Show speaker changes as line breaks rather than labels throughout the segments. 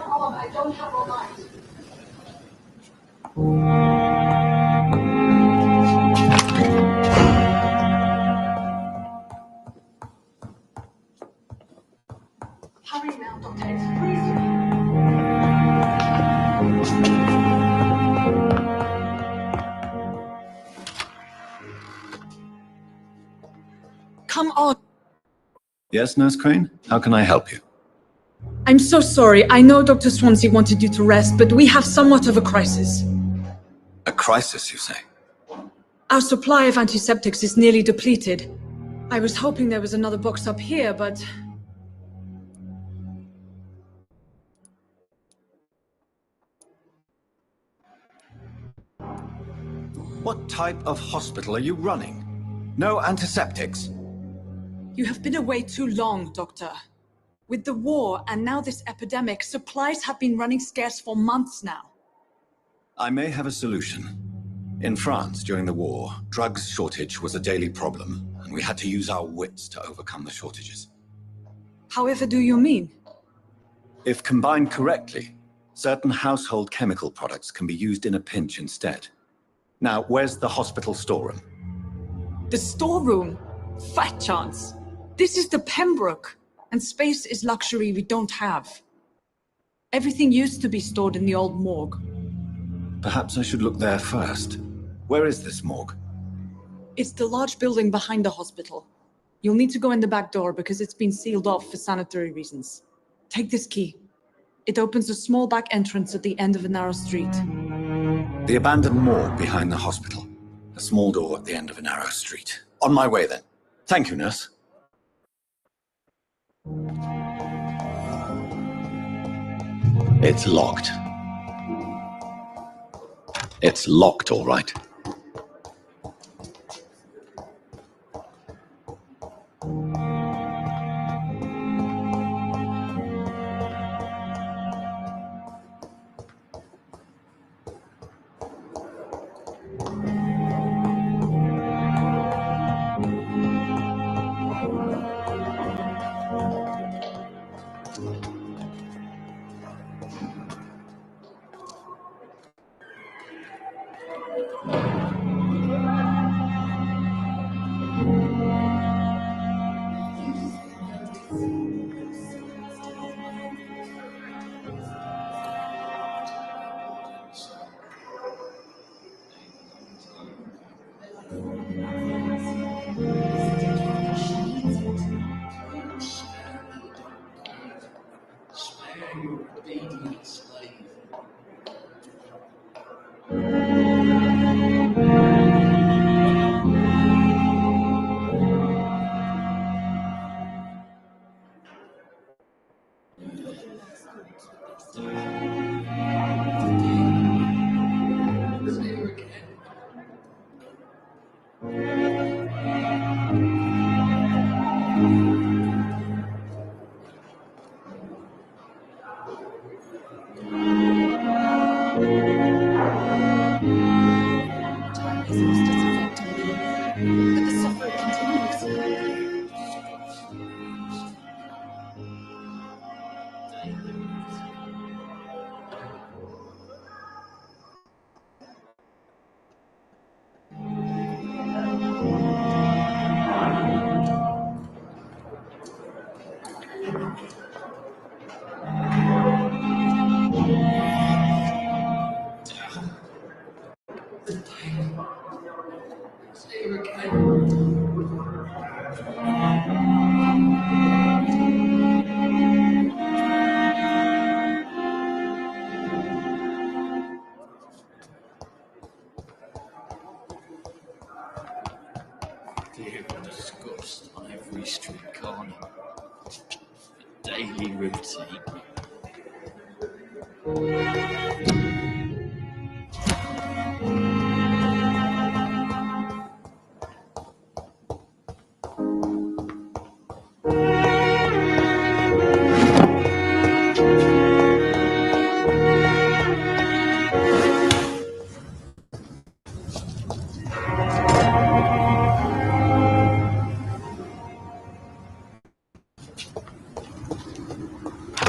arm. I don't have all night. Hurry now, Dr. X, please.
Come on.
Yes, Nurse Crane? How can I help you?
I'm so sorry. I know Dr. Swansea wanted you to rest, but we have somewhat of a crisis.
A crisis, you say?
Our supply of antiseptics is nearly depleted. I was hoping there was another box up here, but...
What type of hospital are you running? No antiseptics?
You have been away too long, Doctor. With the war and now this epidemic, supplies have been running scarce for months now.
I may have a solution. In France, during the war, drugs shortage was a daily problem, and we had to use our wits to overcome the shortages.
However do you mean?
If combined correctly, certain household chemical products can be used in a pinch instead. Now, where's the hospital storeroom?
The storeroom? Fat chance. This is the Pembroke, and space is luxury we don't have. Everything used to be stored in the old morgue.
Perhaps I should look there first. Where is this morgue?
It's the large building behind the hospital. You'll need to go in the back door because it's been sealed off for sanitary reasons. Take this key. It opens a small back entrance at the end of a narrow street.
The abandoned morgue behind the hospital. A small door at the end of a narrow street. On my way then. Thank you, nurse. It's locked. It's locked, all right.
Dear disgust on every street corner. A daily routine.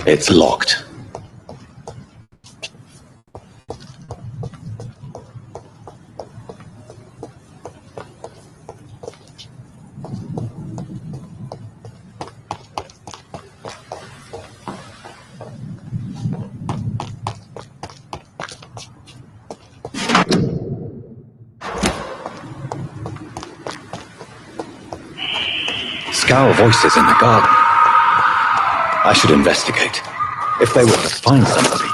It's locked. our voices in the garden. I should investigate. If they were to find somebody.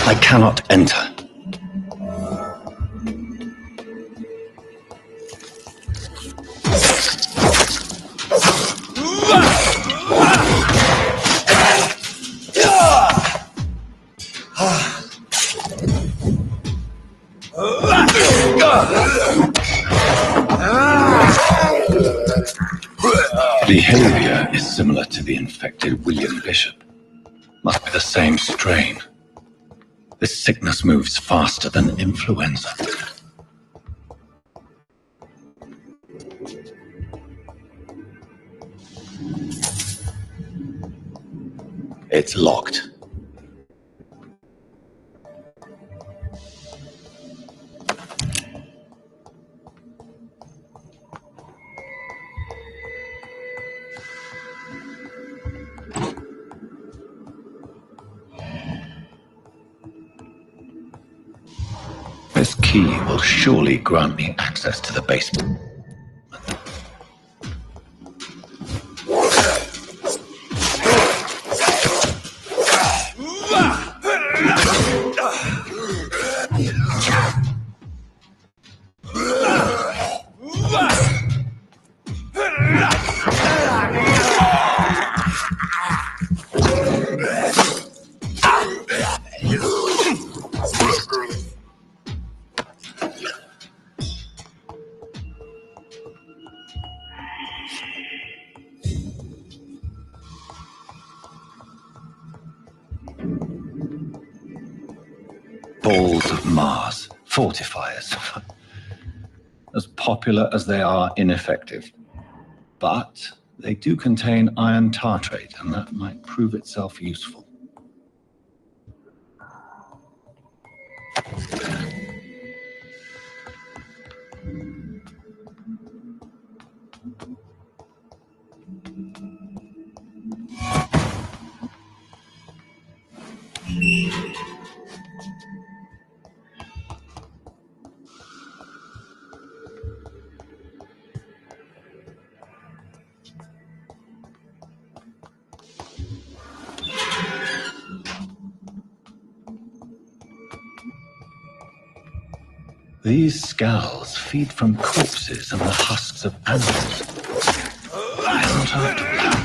I cannot enter. Behavior is similar to the infected William Bishop. Must be the same strain. This sickness moves faster than influenza. It's locked. This key will surely grant me access to the basement. Balls of Mars, fortifiers. As popular as they are ineffective. But they do contain iron tartrate, and that might prove itself useful. These scowls feed from corpses and the husks of animals. I'm not after blood.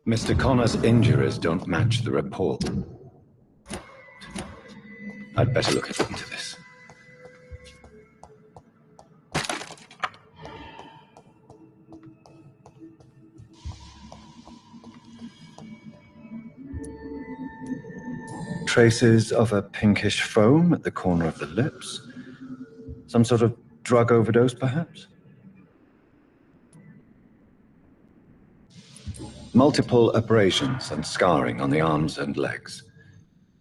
Mr. Connor's injuries don't match the report. I'd better look into this. Traces of a pinkish foam at the corner of the lips. Some sort of drug overdose, perhaps? Multiple abrasions and scarring on the arms and legs.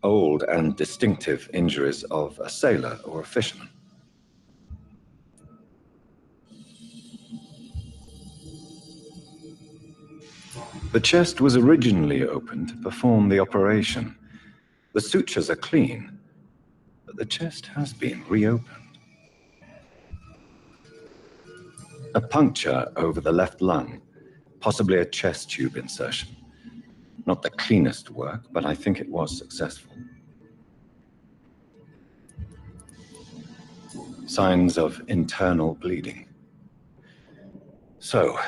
Old and distinctive injuries of a sailor or a fisherman. The chest was originally opened to perform the operation. The sutures are clean, but the chest has been reopened. A puncture over the left lung, possibly a chest tube insertion. Not the cleanest work, but I think it was successful. Signs of internal bleeding. So,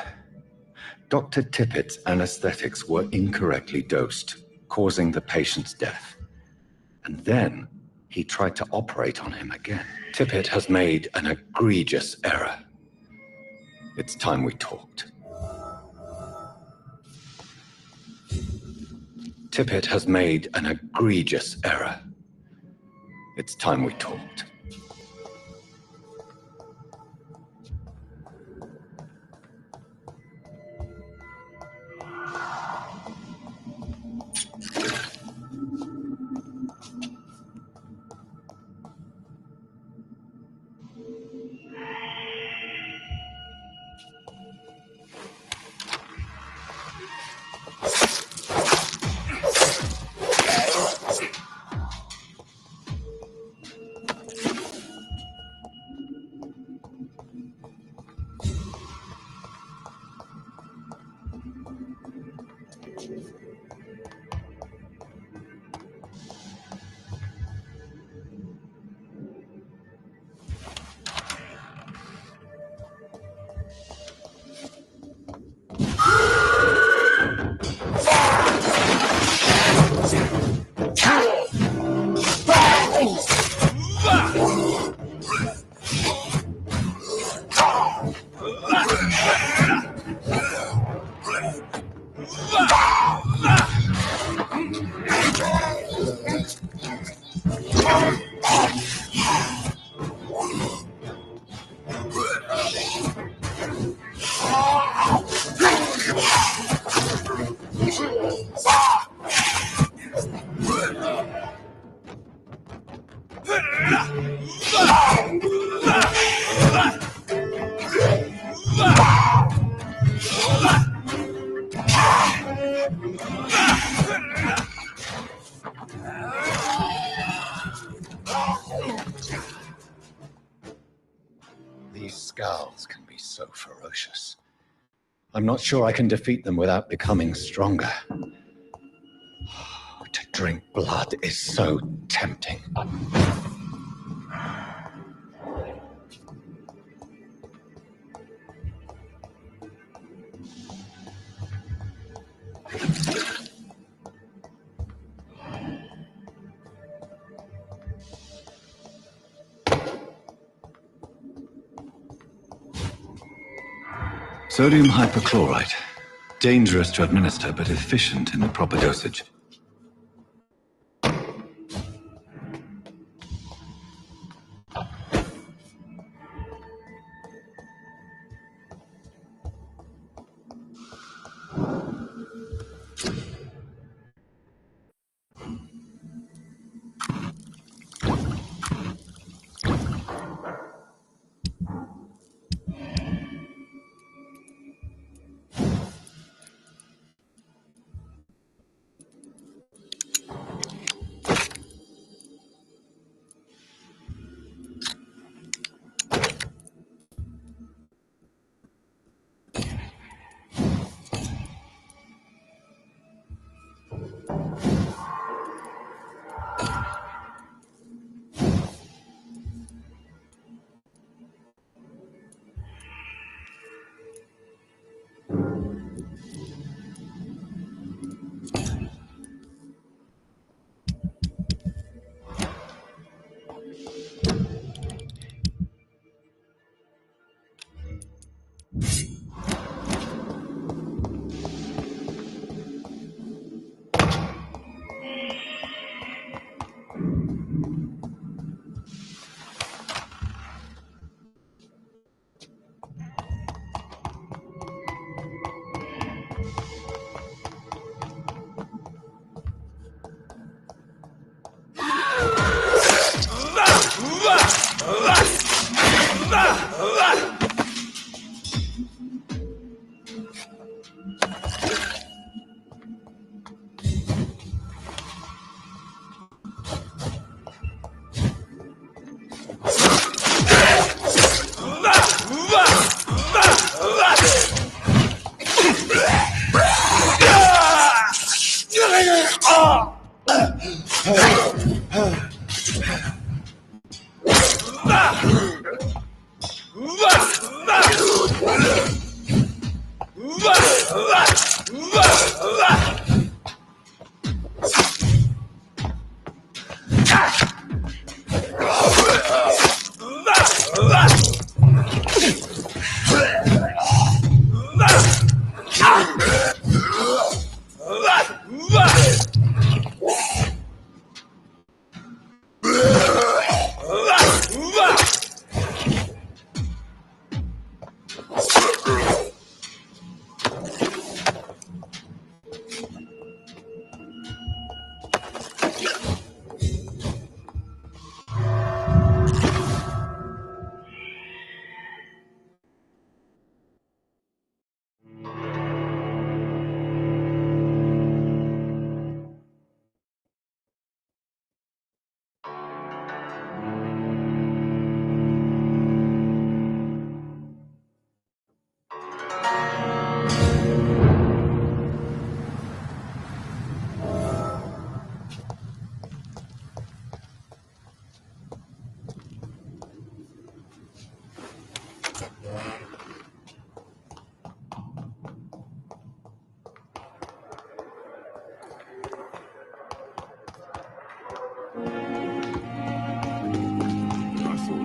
Dr. Tippett's anesthetics were incorrectly dosed, causing the patient's death. And then he tried to operate on him again. Tippett has made an egregious error. It's time we talked. Tippett has made an egregious error. It's time we talked. These scowls can be so ferocious. I'm not sure I can defeat them without becoming stronger. To drink blood is so tempting. Sodium hypochlorite. Dangerous to administer, but efficient in the proper dosage.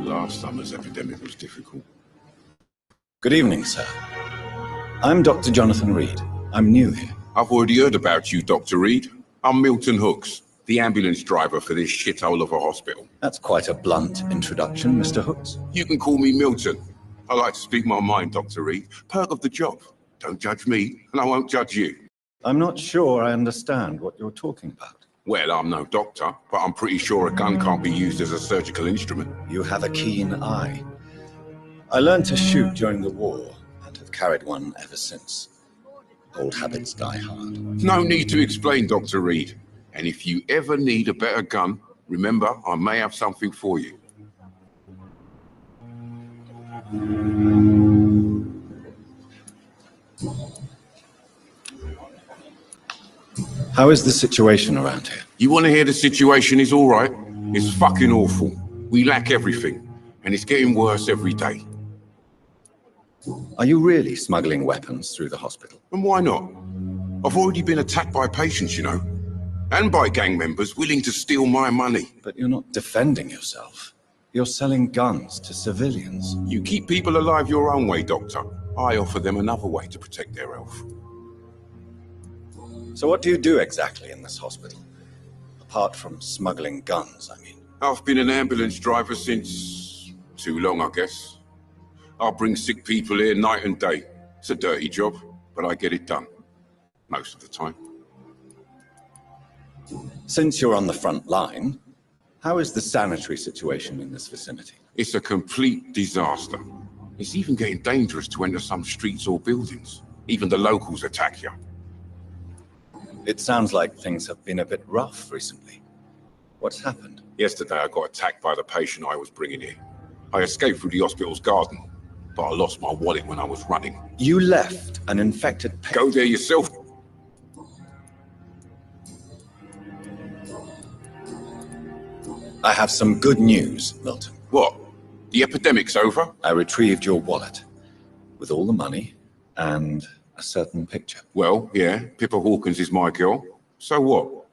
Last summer's epidemic was difficult.
Good evening, sir. I'm Dr. Jonathan Reed. I'm new here.
I've already heard about you, Dr. Reed. I'm Milton Hooks, the ambulance driver for this shithole of a hospital.
That's quite a blunt introduction, Mr. Hooks.
You can call me Milton. I like to speak my mind, Dr. Reed. Perk of the job. Don't judge me, and I won't judge you.
I'm not sure I understand what you're talking about.
Well, I'm no doctor, but I'm pretty sure a gun can't be used as a surgical instrument.
You have a keen eye. I learned to shoot during the war and have carried one ever since. Old habits die hard.
No need to explain, Dr. Reed. And if you ever need a better gun, remember, I may have something for you.
How is the situation around here?
You want to hear the situation is all right? It's fucking awful. We lack everything, and it's getting worse every day.
Are you really smuggling weapons through the hospital?
And why not? I've already been attacked by patients, you know, and by gang members willing to steal my money.
But you're not defending yourself. You're selling guns to civilians.
You keep people alive your own way, Doctor. I offer them another way to protect their health.
So what do you do exactly in this hospital? Apart from smuggling guns, I mean.
I've been an ambulance driver since... too long, I guess. I'll bring sick people here night and day. It's a dirty job, but I get it done. Most of the time.
Since you're on the front line, how is the sanitary situation in this vicinity?
It's a complete disaster. It's even getting dangerous to enter some streets or buildings. Even the locals attack you.
It sounds like things have been a bit rough recently. What's happened?
Yesterday I got attacked by the patient I was bringing here. I escaped through the hospital's garden, but I lost my wallet when I was running.
You left an infected patient?
Go there yourself.
I have some good news, Milton.
What? The epidemic's over?
I retrieved your wallet with all the money and a certain picture.
Well, yeah, Pippa Hawkins is my girl. So what?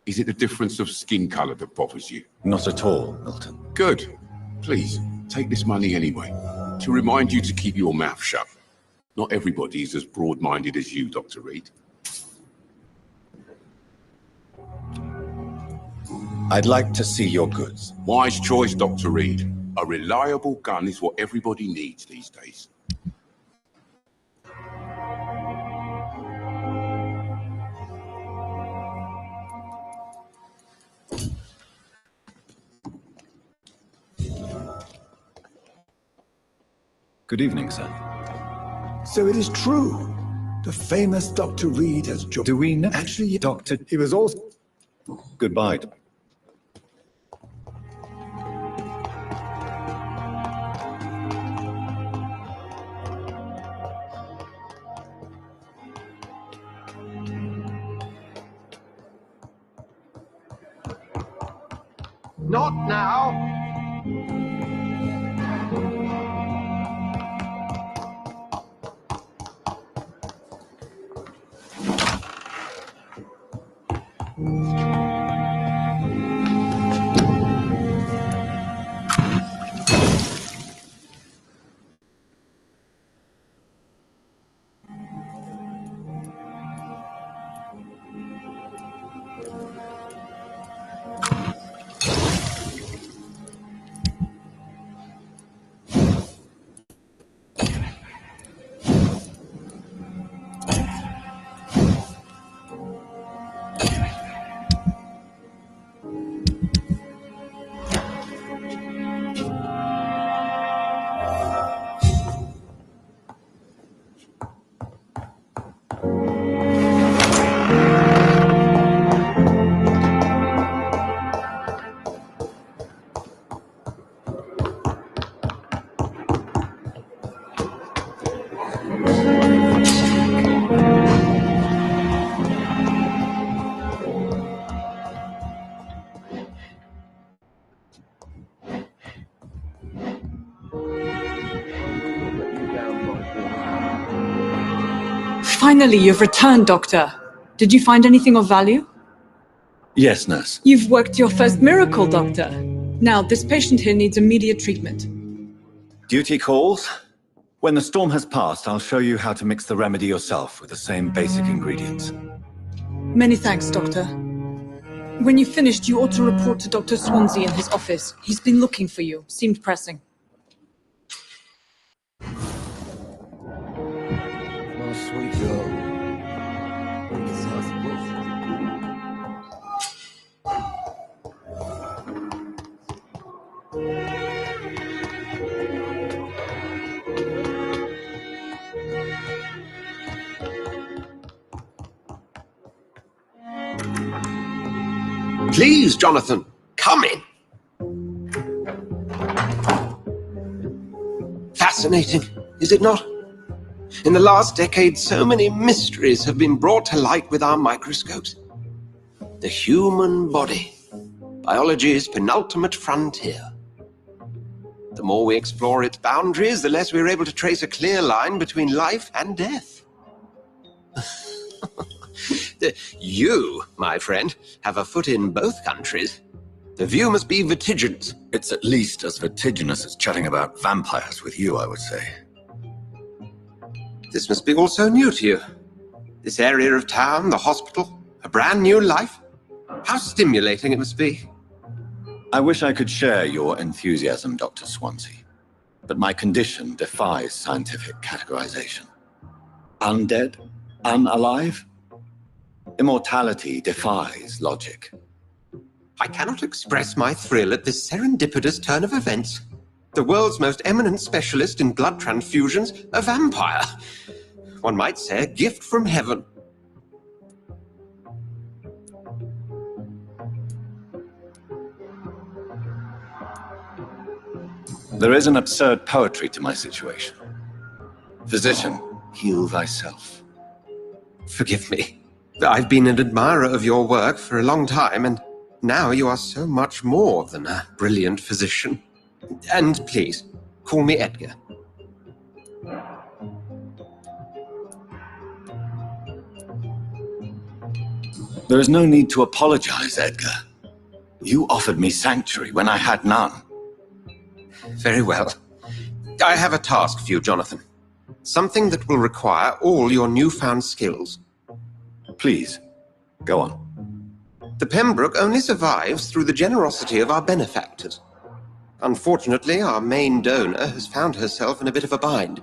Is it the difference of skin color that bothers you?
Not at all, Milton.
Good. Please, take this money anyway, to remind you to keep your mouth shut. Not everybody is as broad-minded as you, Dr. Reed.
I'd like to see your goods.
Wise choice, Dr. Reed. A reliable gun is what everybody needs these days.
Good evening, sir.
So it is true. The famous Dr. Reed has joined.
Do we know?
Actually,
Doctor,
he was also...
goodbye.
Not now.
Finally, you've returned, Doctor. Did you find anything of value?
Yes, nurse.
You've worked your first miracle, Doctor. Now, this patient here needs immediate treatment.
Duty calls. When the storm has passed, I'll show you how to mix the remedy yourself with the same basic ingredients.
Many thanks, Doctor. When you've finished, you ought to report to Dr. Swansea in his office. He's been looking for you. Seemed pressing.
My sweet girl. Please, Jonathan, come in. Fascinating, is it not? In the last decade, so many mysteries have been brought to light with our microscopes. The human body, biology's penultimate frontier. The more we explore its boundaries, the less we're able to trace a clear line between life and death. You, my friend, have a foot in both countries. The view must be vertiginous.
It's at least as vertiginous as chatting about vampires with you, I would say.
This must be all so new to you. This area of town, the hospital, a brand new life. How stimulating it must be.
I wish I could share your enthusiasm, Dr. Swansea, but my condition defies scientific categorization. Undead? Unalive? Immortality defies logic.
I cannot express my thrill at this serendipitous turn of events. The world's most eminent specialist in blood transfusions, a vampire. One might say a gift from heaven.
There is an absurd poetry to my situation. Physician, heal thyself.
Forgive me. I've been an admirer of your work for a long time, and now you are so much more than a brilliant physician. And please, call me Edgar.
There is no need to apologize, Edgar. You offered me sanctuary when I had none.
Very well. I have a task for you, Jonathan. Something that will require all your newfound skills.
Please, go on.
The Pembroke only survives through the generosity of our benefactors. Unfortunately, our main donor has found herself in a bit of a bind.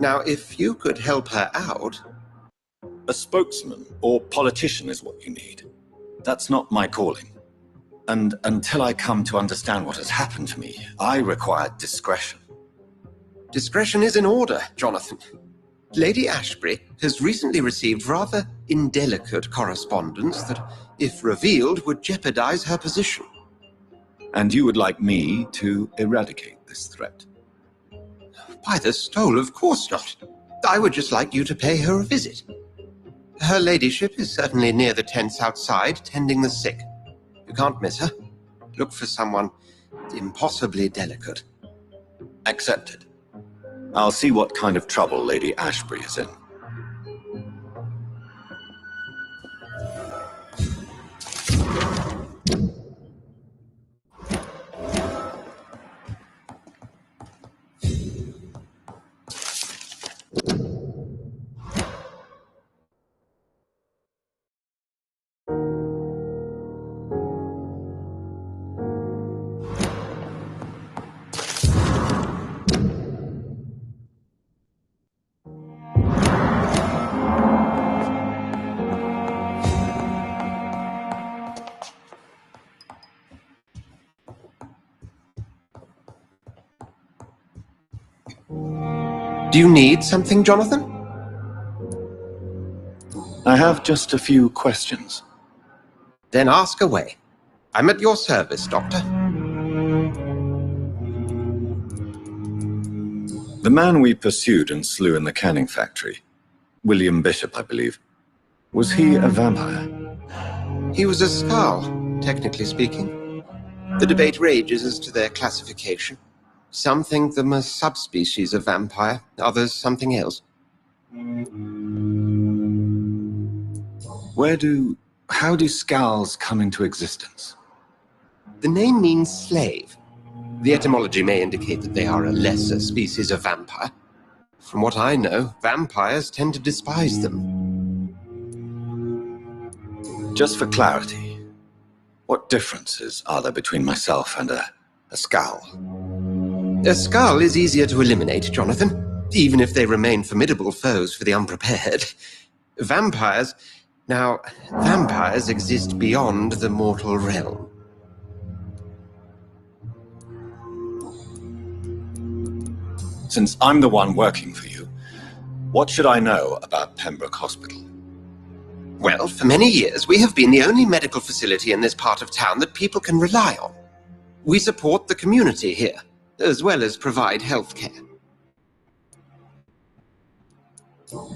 Now, if you could help her out...
A spokesman or politician is what you need. That's not my calling. And until I come to understand what has happened to me, I require discretion.
Discretion is in order, Jonathan. Lady Ashbury has recently received rather indelicate correspondence that, if revealed, would jeopardize her position.
And you would like me to eradicate this threat?
By the stole, of course not. I would just like you to pay her a visit. Her ladyship is certainly near the tents outside, tending the sick. You can't miss her. Look for someone impossibly delicate.
Accepted. I'll see what kind of trouble Lady Ashbury is in.
Do you need something, Jonathan?
I have just a few questions.
Then ask away. I'm at your service, Doctor.
The man we pursued and slew in the canning factory, William Bishop, I believe, was he a vampire?
He was a Skal, technically speaking. The debate rages as to their classification. Some think them a subspecies of vampire, others something else.
How do Skals come into existence?
The name means slave. The etymology may indicate that they are a lesser species of vampire. From what I know, vampires tend to despise them.
Just for clarity, what differences are there between myself and a Skal?
A Skal is easier to eliminate, Jonathan, even if they remain formidable foes for the unprepared. Vampires exist beyond the mortal realm.
Since I'm the one working for you, what should I know about Pembroke Hospital?
Well, for many years, we have been the only medical facility in this part of town that people can rely on. We support the community here, as well as provide health care.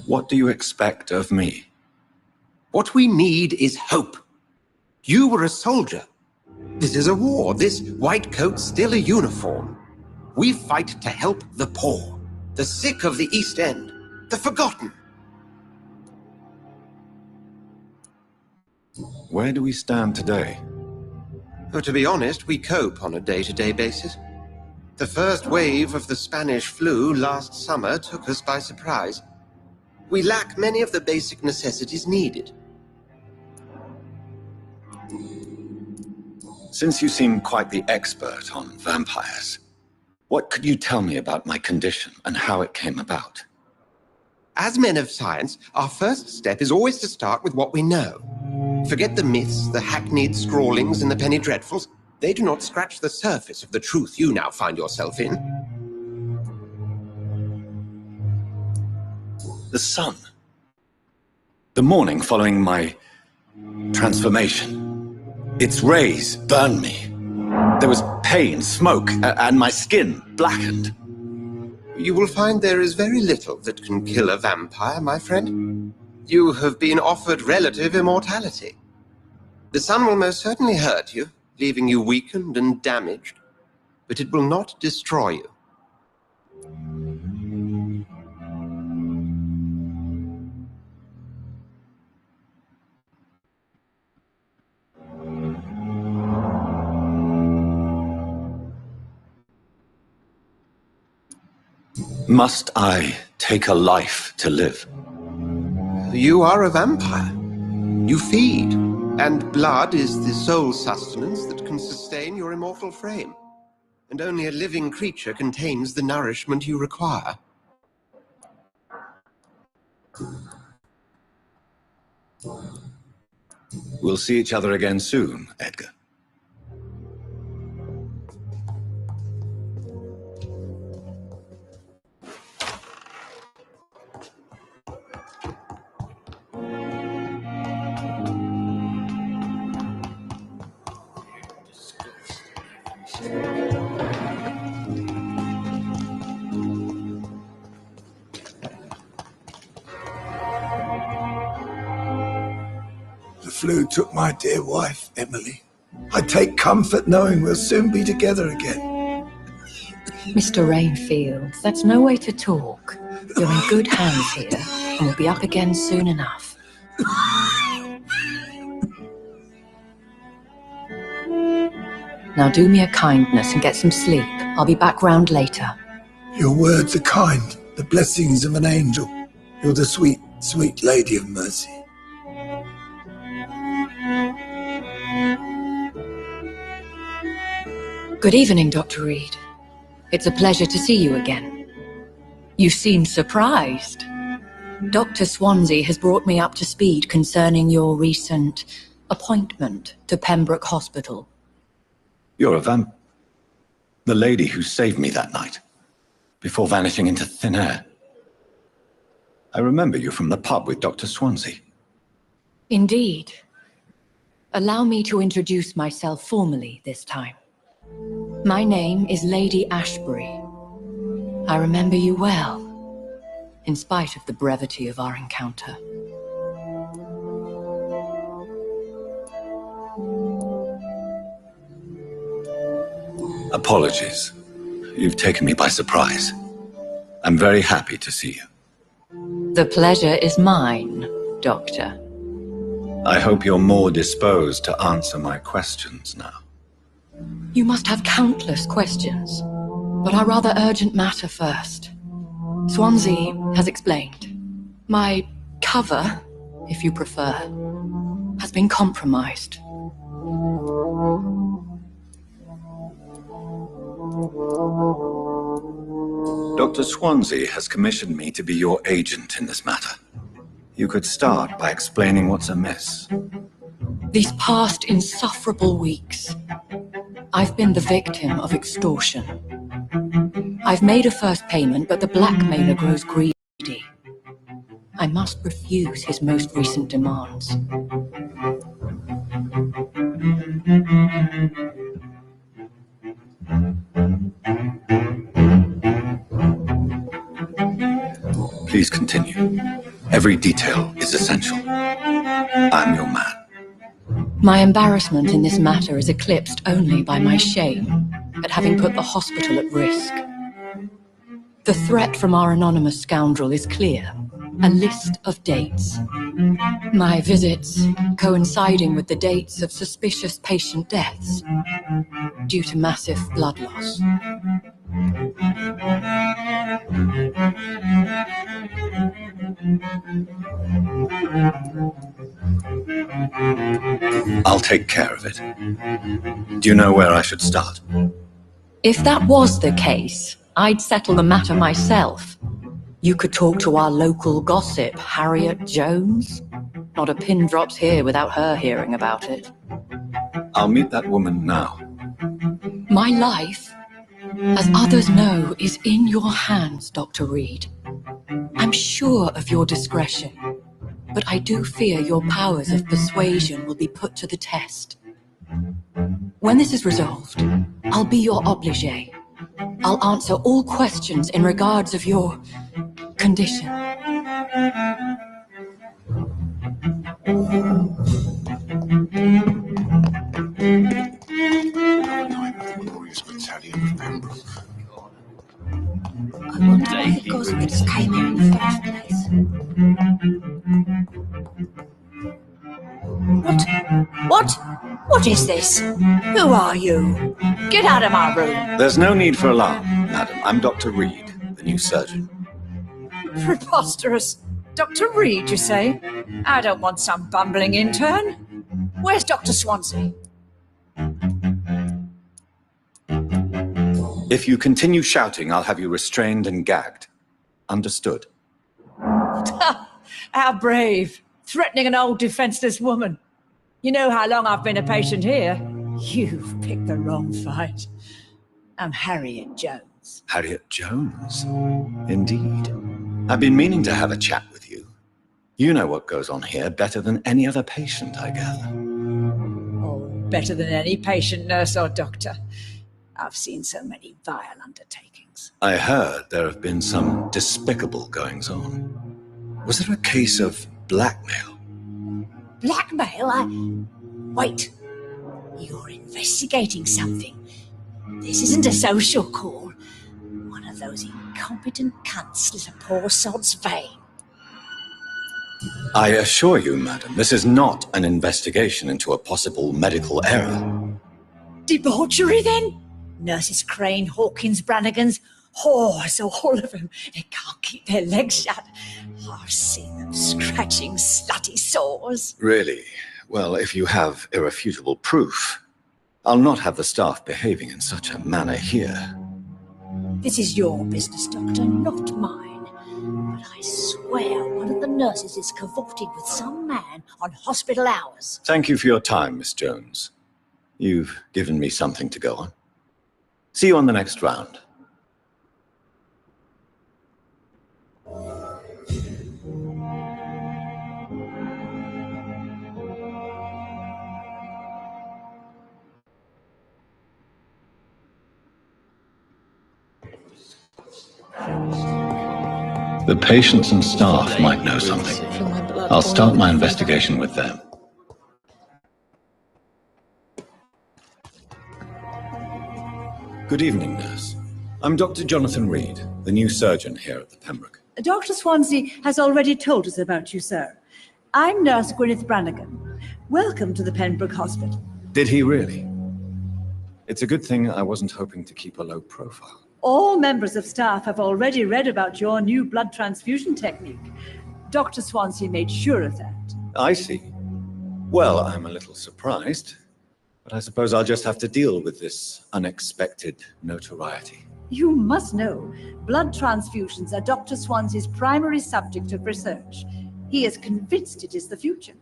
What do you expect of me?
What we need is hope. You were a soldier. This is a war. This white coat's still a uniform. We fight to help the poor, the sick of the East End, the forgotten.
Where do we stand today?
But to be honest, we cope on a day-to-day basis. The first wave of the Spanish flu last summer took us by surprise. We lack many of the basic necessities needed.
Since you seem quite the expert on vampires, what could you tell me about my condition and how it came about?
As men of science, our first step is always to start with what we know. Forget the myths, the hackneyed scrawlings, and the penny dreadfuls. They do not scratch the surface of the truth you now find yourself in.
The sun. The morning following my transformation. Its rays burned me. There was pain, smoke, and my skin blackened.
You will find there is very little that can kill a vampire, my friend. You have been offered relative immortality. The sun will most certainly hurt you, leaving you weakened and damaged, but it will not destroy you.
Must I take a life to live?
You are a vampire. You feed, and blood is the sole sustenance that can sustain your immortal frame. And only a living creature contains the nourishment you require.
We'll see each other again soon, Edgar.
The flu took my dear wife, Emily. I take comfort knowing we'll soon be together again.
Mr. Rainfield, that's no way to talk. You're in good hands here, and we'll be up again soon enough. Now do me a kindness and get some sleep. I'll be back round later.
Your words are kind, the blessings of an angel. You're the sweet, sweet Lady of Mercy.
Good evening, Dr. Reed. It's a pleasure to see you again. You seem surprised. Dr. Swansea has brought me up to speed concerning your recent appointment to Pembroke Hospital.
You're a the lady who saved me that night, before vanishing into thin air. I remember you from the pub with Dr. Swansea.
Indeed. Allow me to introduce myself formally this time. My name is Lady Ashbury. I remember you well, in spite of the brevity of our encounter.
Apologies. You've taken me by surprise. I'm very happy to see you.
The pleasure is mine, Doctor.
I hope you're more disposed to answer my questions now.
You must have countless questions, but our rather urgent matter first. Swansea has explained. My cover, if you prefer, has been compromised.
Dr. Swansea has commissioned me to be your agent in this matter. You could start by explaining what's amiss.
These past insufferable weeks, I've been the victim of extortion. I've made a first payment, but the blackmailer grows greedy. I must refuse his most recent demands.
Please continue. Every detail is essential. I'm your man.
My embarrassment in this matter is eclipsed only by my shame at having put the hospital at risk. The threat from our anonymous scoundrel is clear. A list of dates. My visits coinciding with the dates of suspicious patient deaths due to massive blood loss.
I'll take care of it. Do you know where I should start?
If that was the case, I'd settle the matter myself. You could talk to our local gossip, Harriet Jones. Not a pin drops here without her hearing about it.
I'll meet that woman now.
My life, as others know, is in your hands, Dr. Reed. I'm sure of your discretion, but I do fear your powers of persuasion will be put to the test. When this is resolved, I'll be your obligé. I'll answer all questions in regards of your condition.
Glorious battalion of Pembroke.
I wonder why the Goswoods came here in the first place. What is this? Who are you? Get out of my room.
There's no need for alarm, madam. I'm Dr. Reed, the new surgeon.
Preposterous. Dr. Reed, you say? I don't want some bumbling intern. Where's Dr. Swansea?
If you continue shouting, I'll have you restrained and gagged. Understood?
How brave. Threatening an old defenseless woman. You know how long I've been a patient here? You've picked the wrong fight. I'm Harriet Jones.
Harriet Jones? Indeed. I've been meaning to have a chat with you. You know what goes on here better than any other patient, I gather.
Oh, better than any patient, nurse or doctor. I've seen so many vile undertakings.
I heard there have been some despicable goings-on. Was there a case of blackmail?
Blackmail? Wait. You're investigating something. This isn't a social call. One of those incompetent cunts slit a poor sod's vein.
I assure you, madam, this is not an investigation into a possible medical error.
Debauchery, then? Nurses Crane, Hawkins, Brannigans, whores, all of them. They can't keep their legs shut. I've seen them scratching slutty sores.
Really? Well, if you have irrefutable proof, I'll not have the staff behaving in such a manner here.
This is your business, Doctor, not mine. But I swear one of the nurses is cavorting with some man on hospital hours.
Thank you for your time, Miss Jones. You've given me something to go on. See you on the next round. The patients and staff might know something. I'll start my investigation with them. Good evening, nurse. I'm Dr. Jonathan Reed, the new surgeon here at the Pembroke.
Dr. Swansea has already told us about you, sir. I'm Nurse Gwyneth Brannigan. Welcome to the Pembroke Hospital.
Did he really? It's a good thing I wasn't hoping to keep a low profile.
All members of staff have already read about your new blood transfusion technique. Dr. Swansea made sure of that.
I see. Well, I'm a little surprised, but I suppose I'll just have to deal with this unexpected notoriety.
You must know, blood transfusions are Dr. Swansea's primary subject of research. He is convinced it is the future.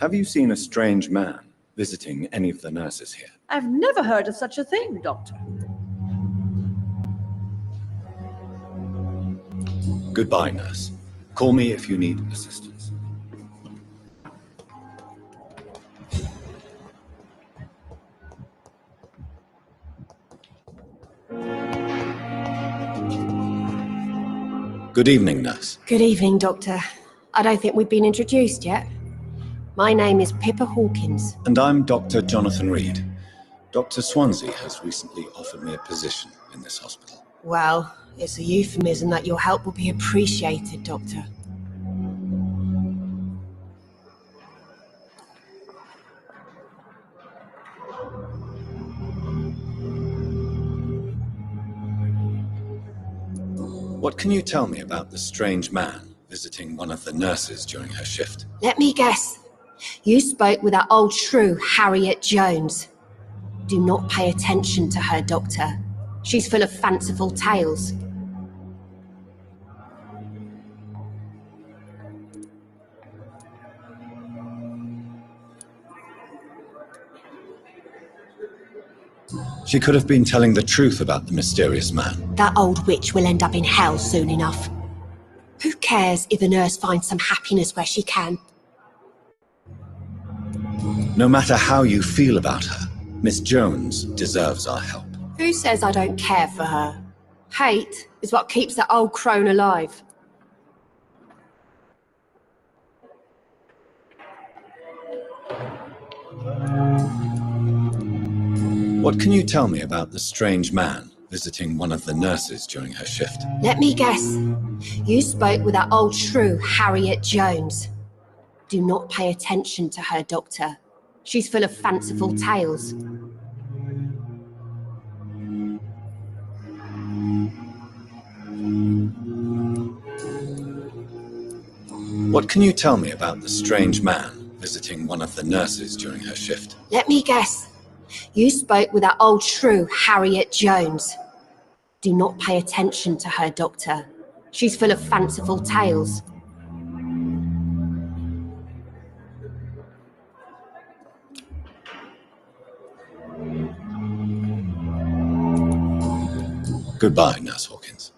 Have you seen a strange man visiting any of the nurses here?
I've never heard of such a thing, Doctor.
Goodbye, nurse. Call me if you need assistance. Good evening, nurse.
Good evening, Doctor. I don't think we've been introduced yet. My name is Pippa Hawkins.
And I'm Dr. Jonathan Reed. Dr. Swansea has recently offered me a position in this hospital.
Well, it's a euphemism that your help will be appreciated, Doctor.
What can you tell me about the strange man visiting one of the nurses during her shift?
Let me guess. You spoke with that old shrew, Harriet Jones. Do not pay attention to her, Doctor. She's full of fanciful tales.
She could have been telling the truth about the mysterious man.
That old witch will end up in hell soon enough. Who cares if a nurse finds some happiness where she can?
No matter how you feel about her, Miss Jones deserves our help.
Who says I don't care for her? Hate is what keeps that old crone alive.
What can you tell me about the strange man visiting one of the nurses during her shift?
Let me guess. You spoke with that old shrew, Harriet Jones. Do not pay attention to her, Doctor. She's full of fanciful tales.
What can you tell me about the strange man visiting one of the nurses during her shift?
Let me guess. You spoke with that old shrew, Harriet Jones. Do not pay attention to her, Doctor. She's full of fanciful tales.
Goodbye, Nurse Hawkins.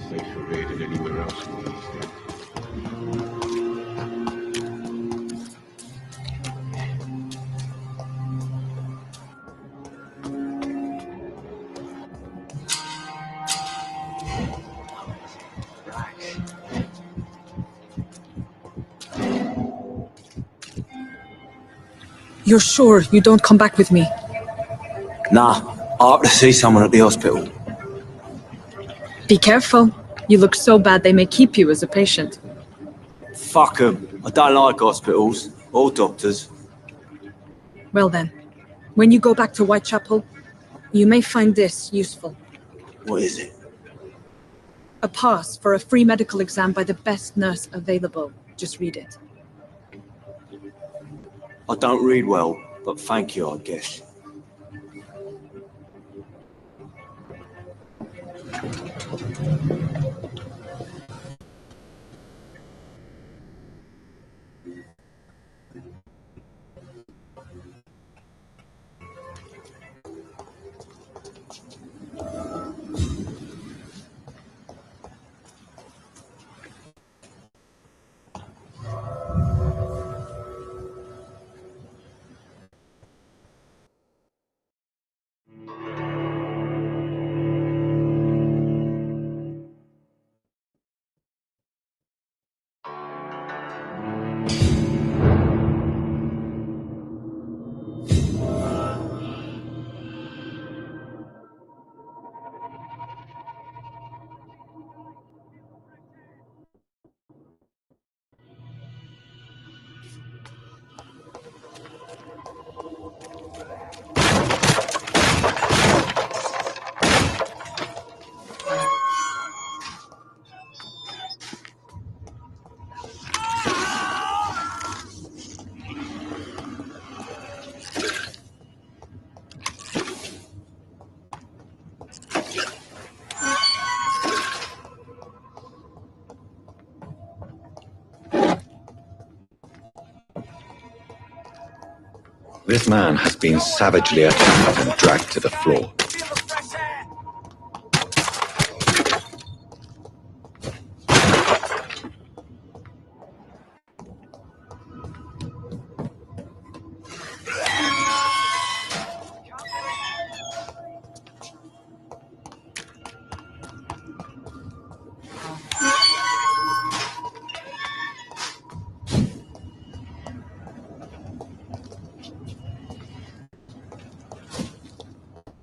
Safer here than anywhere else in the East End.
You're sure you don't come back with me?
Nah, I have to see someone at the hospital.
Be careful. You look so bad they may keep you as a patient.
Fuck 'em. I don't like hospitals or doctors.
Well then, when you go back to Whitechapel, you may find this useful.
What is it?
A pass for a free medical exam by the best nurse available. Just read it.
I don't read well, but thank you, I guess.
This man has been savagely attacked and dragged to the floor.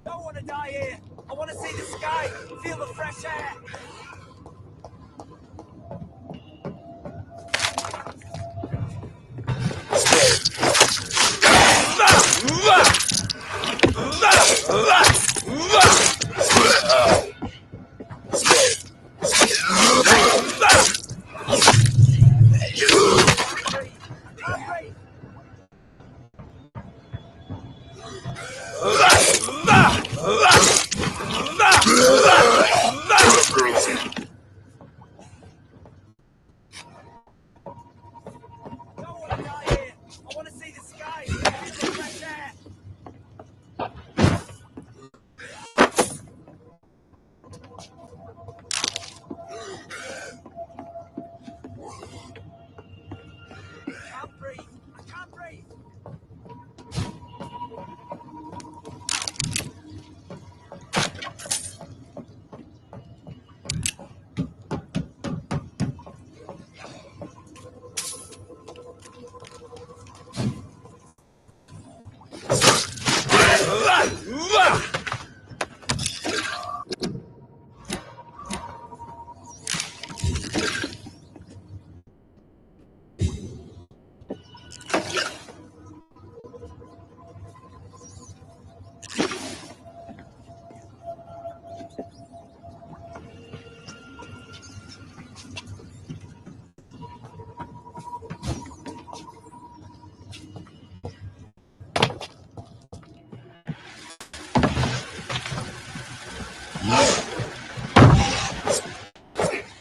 Don't want to die here. I want to see the sky, feel the fresh air.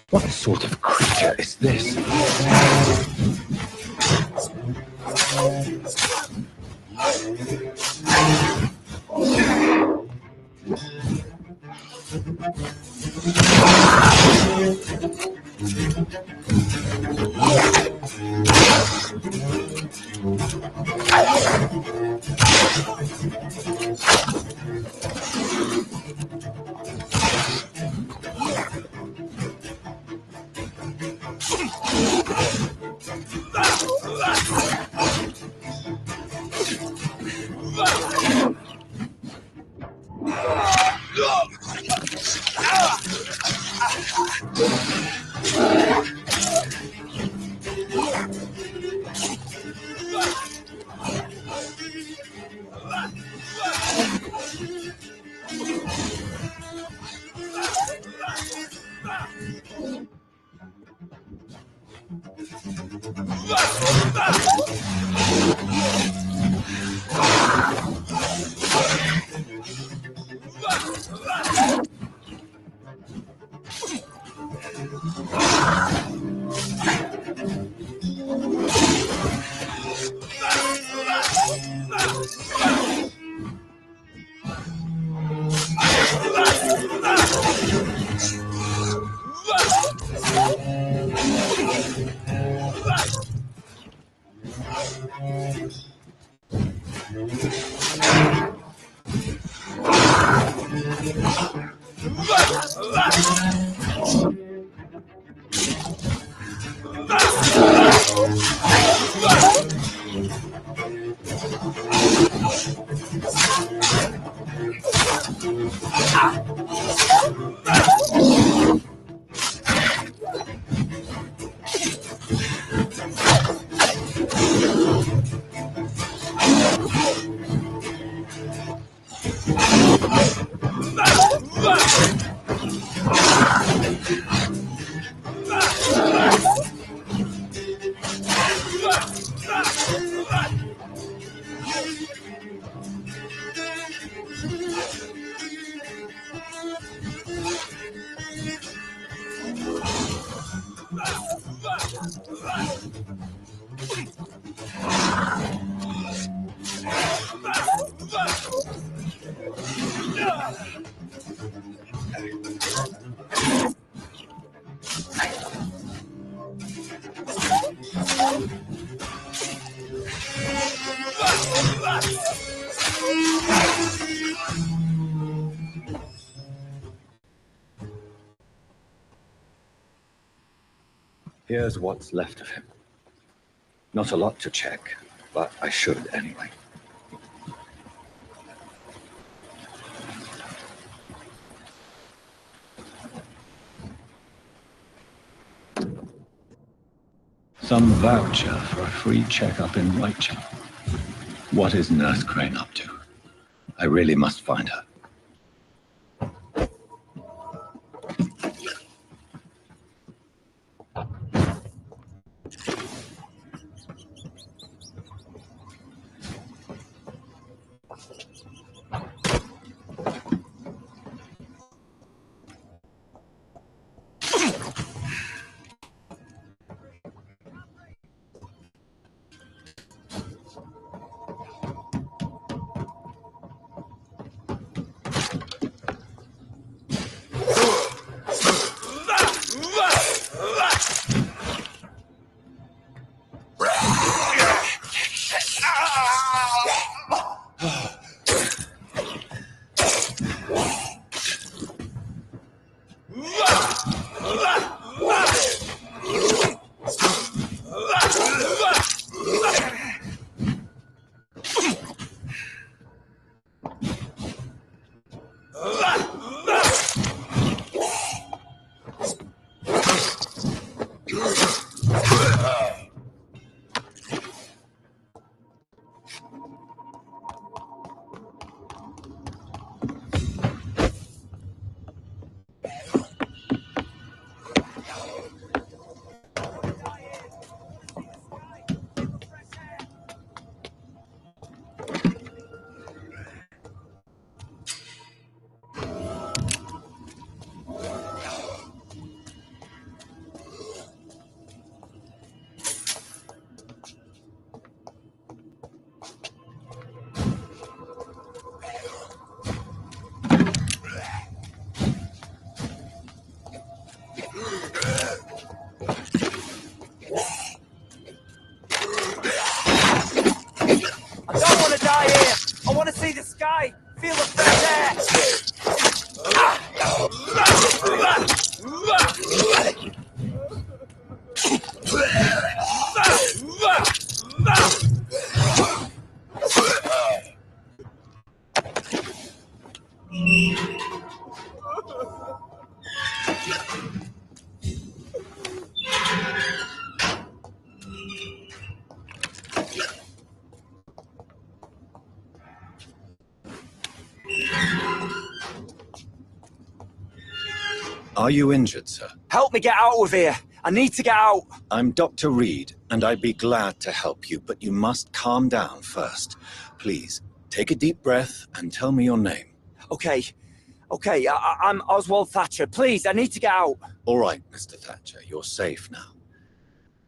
What sort of creature is this? Here's what's left of him. Not a lot to check, but I should anyway. Some voucher for a free checkup in Whitechapel. What is Nurse Crane up to? I really must find her.
I don't want to die here. I want to see the sky, feel the fresh air.
Are you injured, sir?
Help me get out of here. I need to get out.
I'm Dr. Reed, and I'd be glad to help you, but you must calm down first. Please, take a deep breath and tell me your name.
Okay, I'm Oswald Thatcher. Please, I need to get out.
All right, Mr. Thatcher, you're safe now.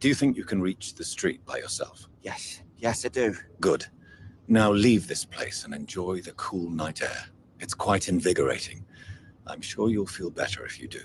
Do you think you can reach the street by yourself?
Yes, I do.
Good. Now leave this place and enjoy the cool night air. It's quite invigorating. I'm sure you'll feel better if you do.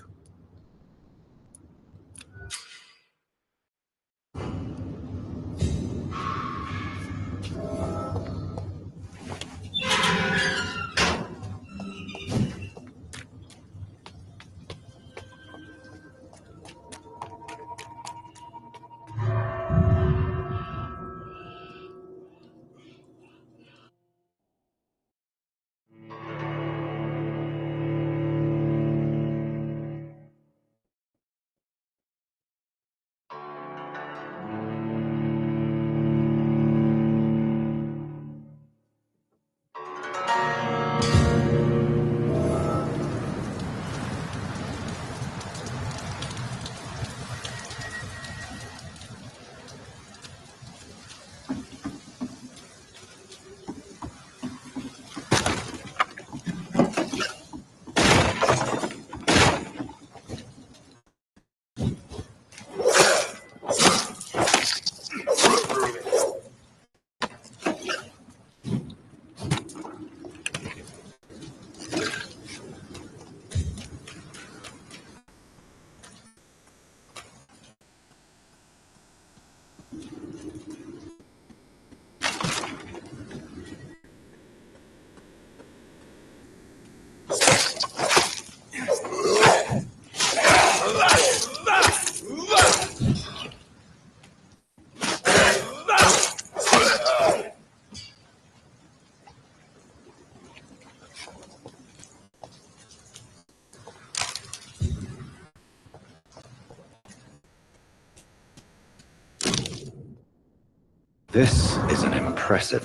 This is an impressive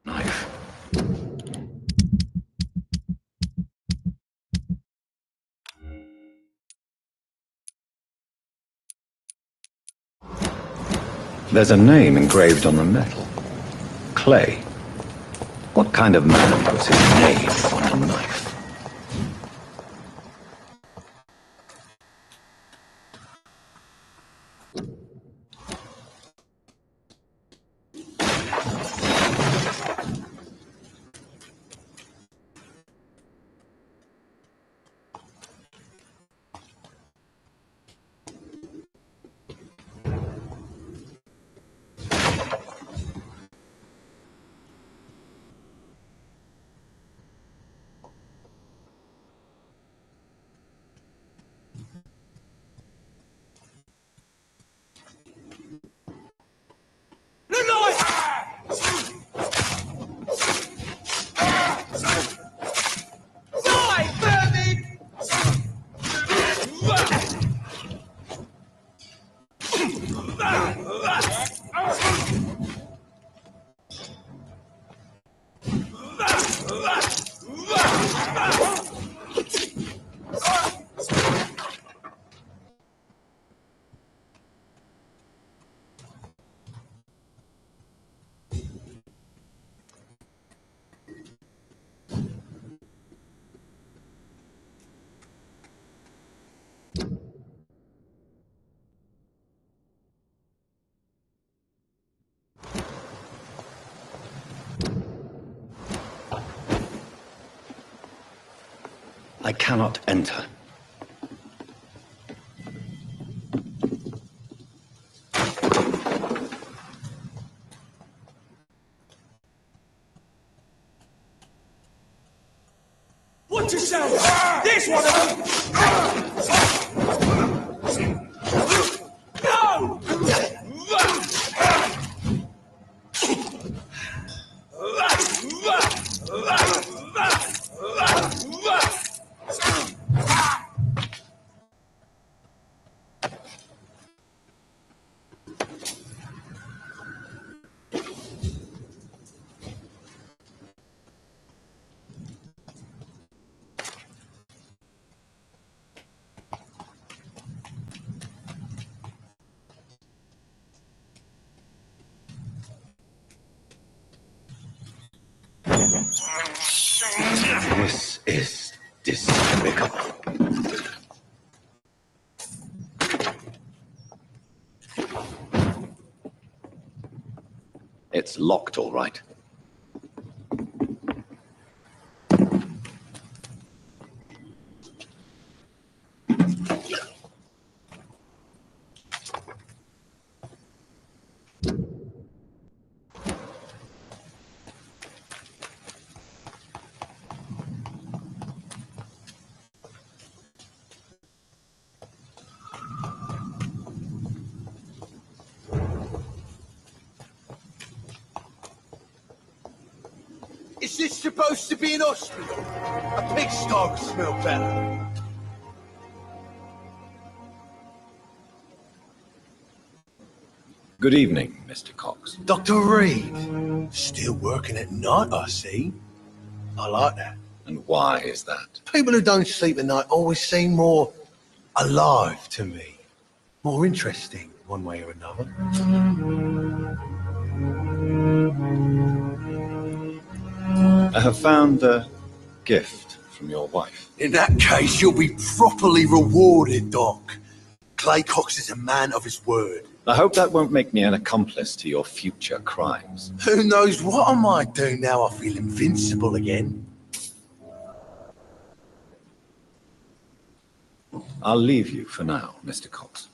knife. There's a name engraved on the metal. Clay. What kind of man puts his name on a knife? I cannot enter.
Watch yourself! There's one of them! No!
This is despicable. It's locked, all right.
Is this supposed to be an hospital? A pigsty would smell better.
Good evening, Mr. Cox.
Dr. Reed. Still working at night, I see. I like that.
And why is that?
People who don't sleep at night always seem more alive to me. More interesting, one way or another.
I have found a gift from your wife.
In that case, you'll be properly rewarded, Doc. Clay Cox is a man of his word.
I hope that won't make me an accomplice to your future crimes.
Who knows what I might do now I feel invincible again.
I'll leave you for now, Mr. Cox.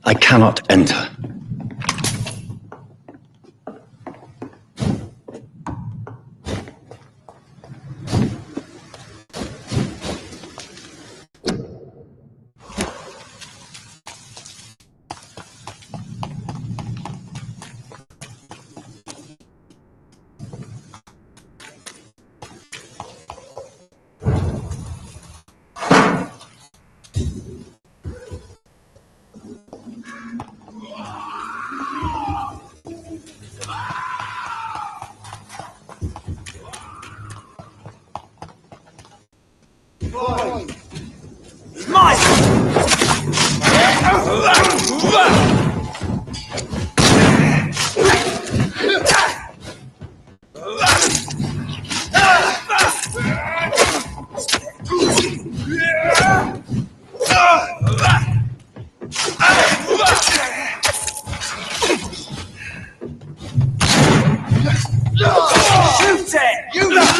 I cannot enter.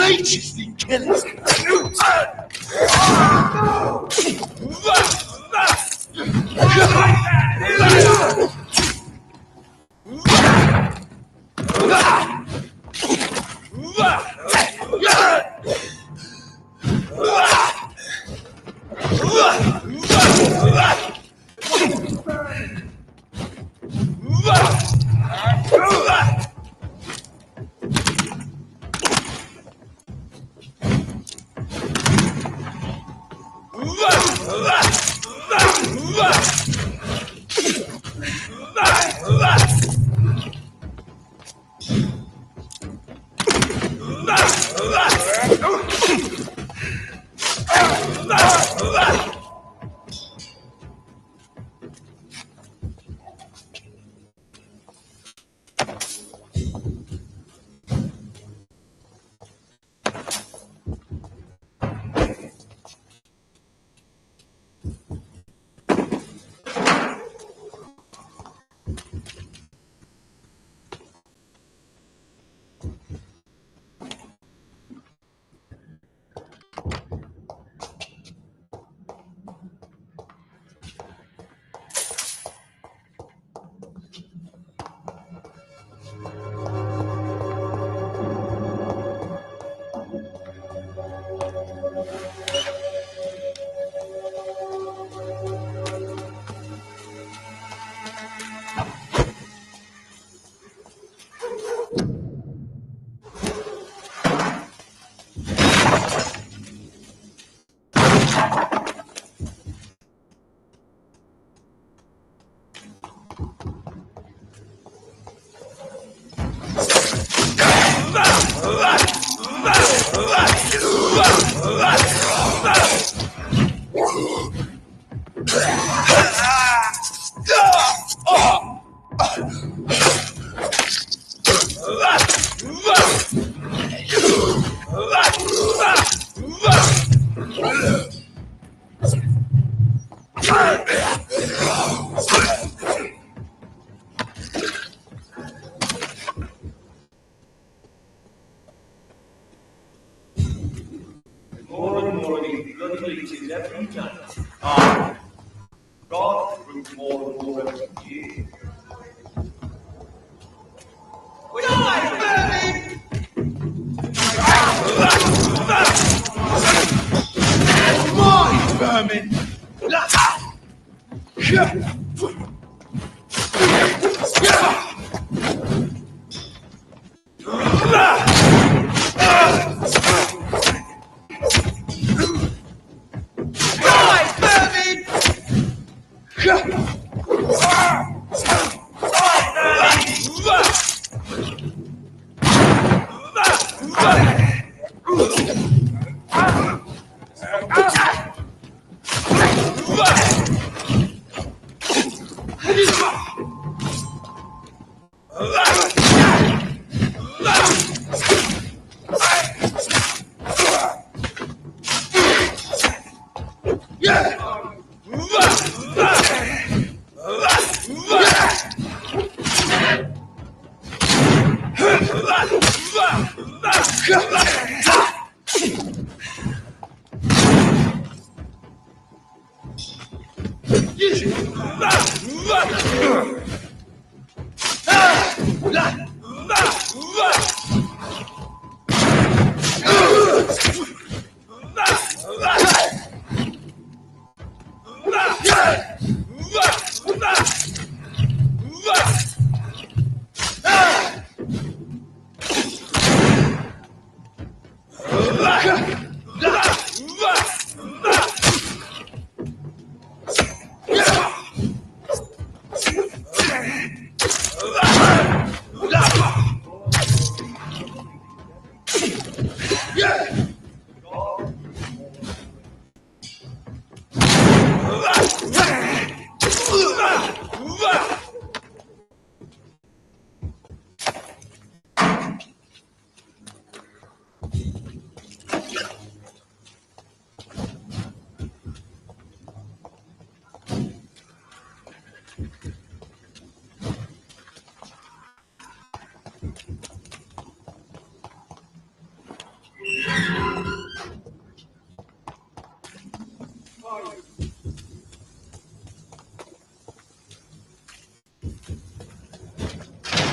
nature's been killing us.
More and more of these bloody leeches every night. Ah, God brings more and more every year. Die, vermin!
Mine, vermin!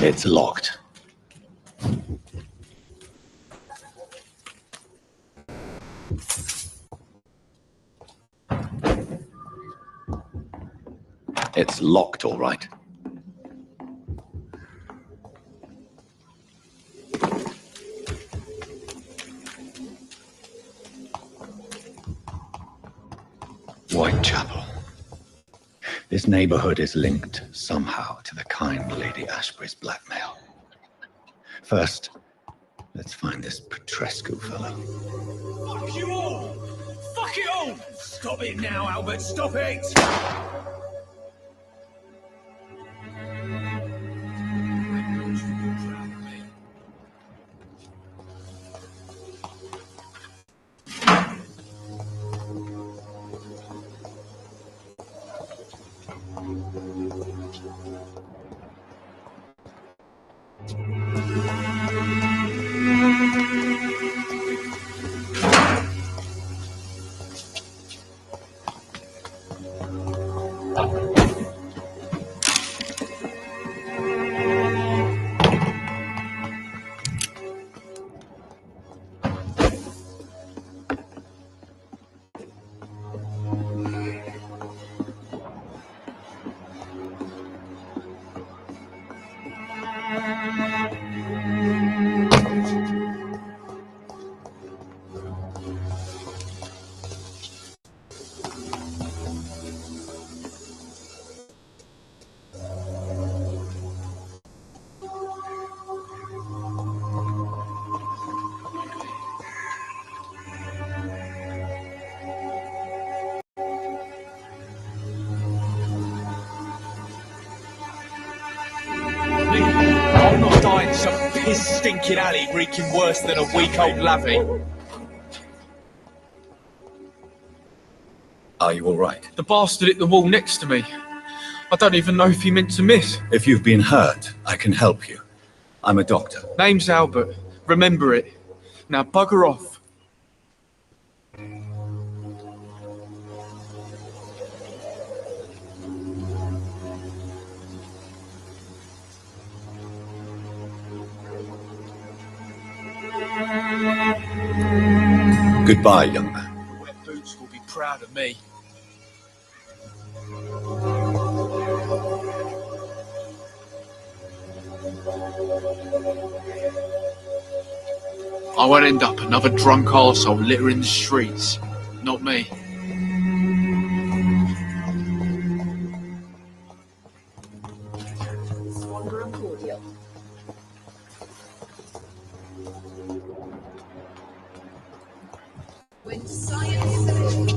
It's locked. It's locked, all right. Whitechapel. This neighborhood is linked somehow to the kind Lady Ashbury's blackmail. First, let's find this Petrescu fellow.
Fuck you all! Fuck it all! Stop it now, Albert, stop it! I'm not dying in some piss-stinking alley reeking worse than a week-old lavvy.
Are you all right?
The bastard hit the wall next to me. I don't even know if he meant to miss.
If you've been hurt, I can help you. I'm a doctor.
Name's Albert. Remember it. Now bugger off.
Goodbye, young man.
The wet boots will be proud of me. I won't end up another drunk arsehole littering the streets. Not me.
When science...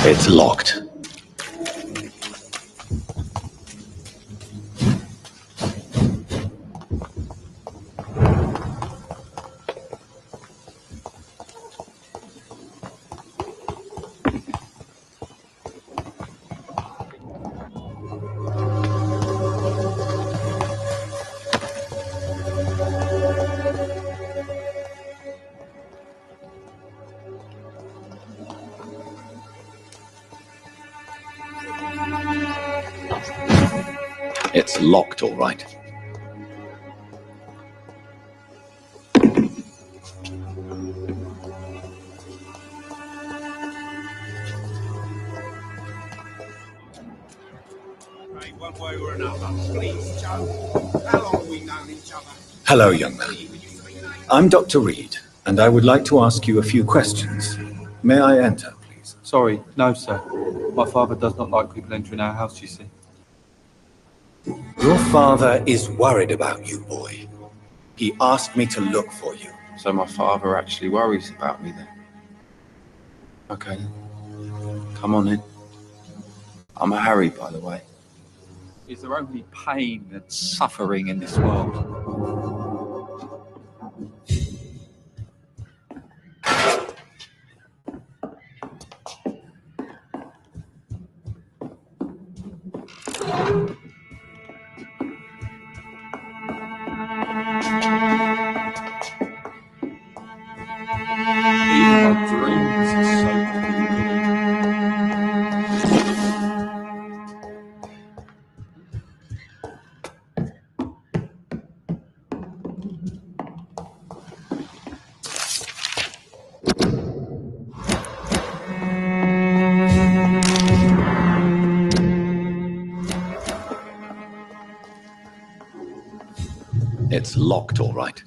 It's locked. It's locked, all right.
One way or another. Please, Joe. How long have we known each other?
Hello, young man. I'm Dr. Reed, and I would like to ask you a few questions. May I enter, please?
Sorry, no, sir. My father does not like people entering our house, you see.
Your father is worried about you, boy. He asked me to look for you.
So my father actually worries about me then? Okay. Come on in. I'm a Harry, by the way. Is there only pain and suffering in this world? Even my dreams are so
It's locked, all right.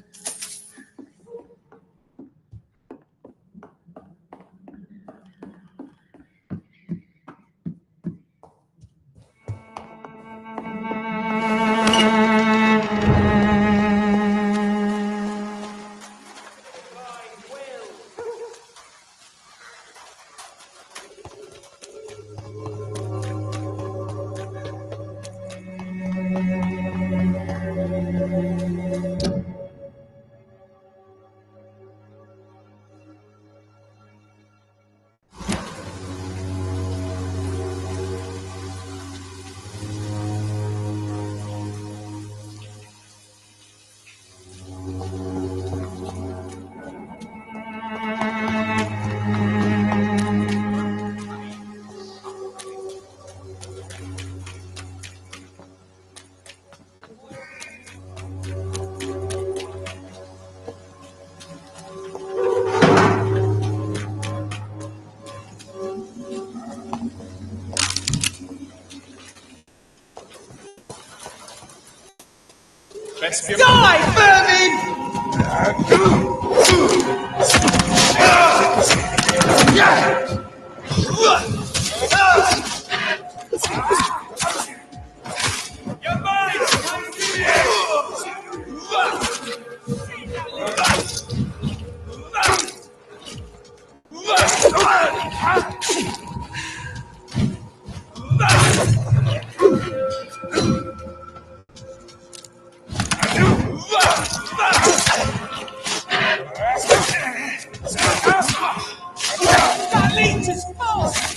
Best be
Die, vermin!
You're mine!
That leech is fast!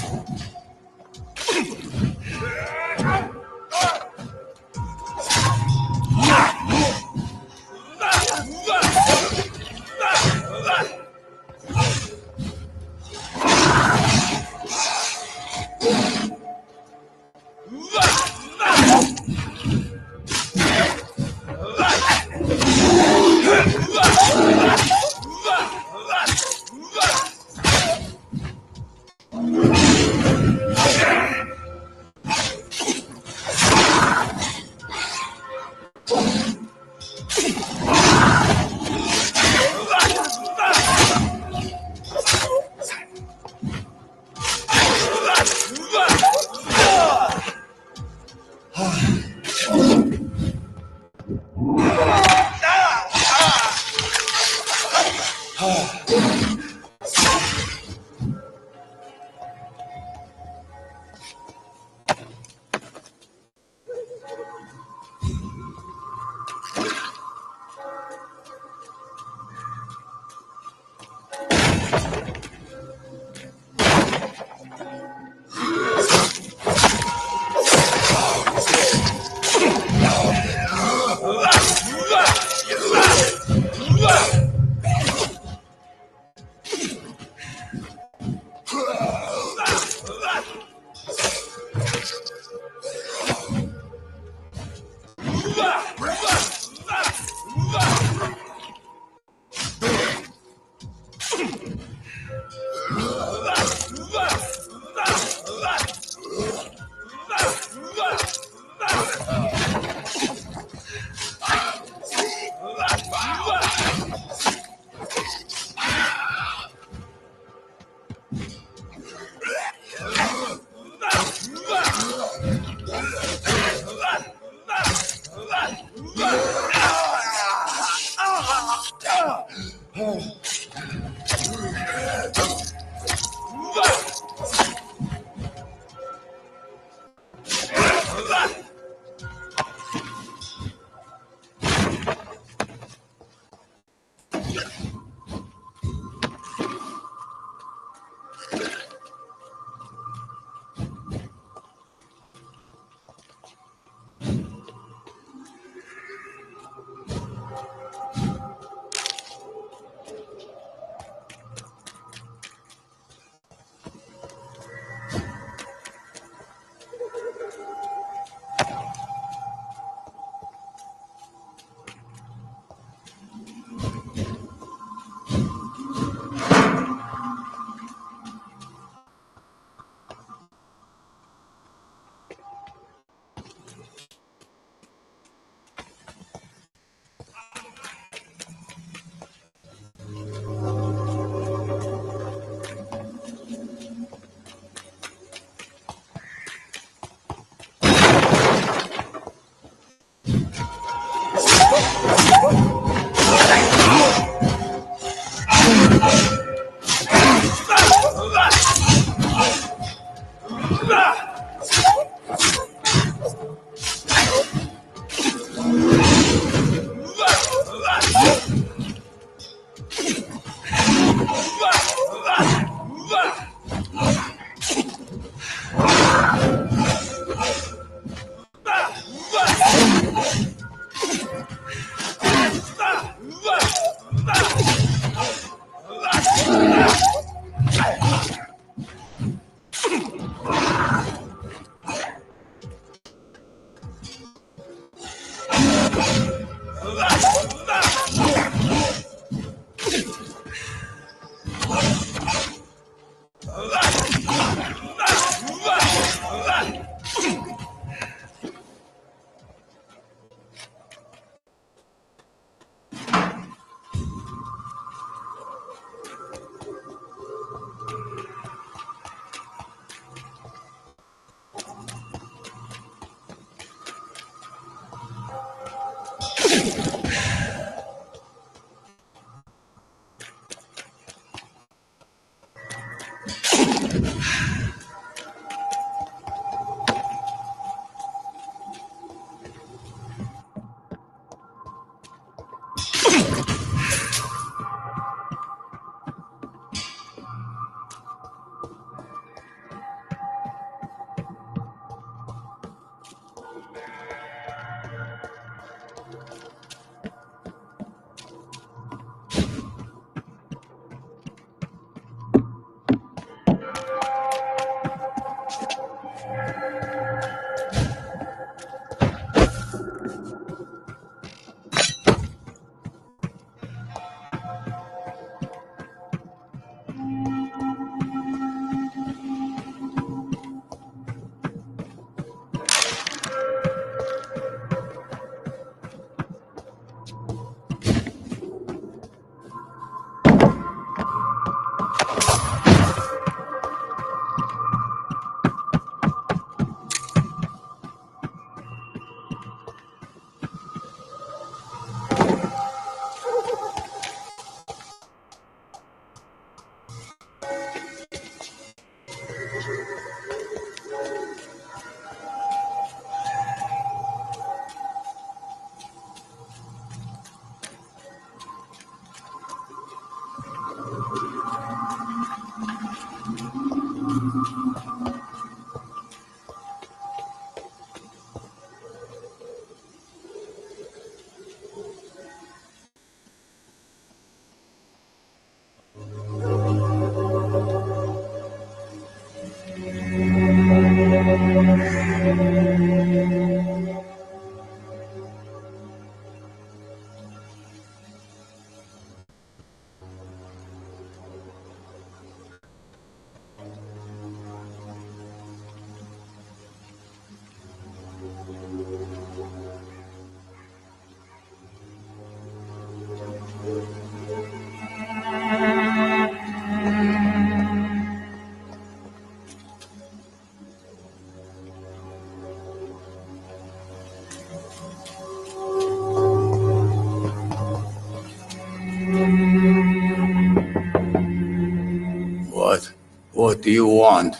What do you want?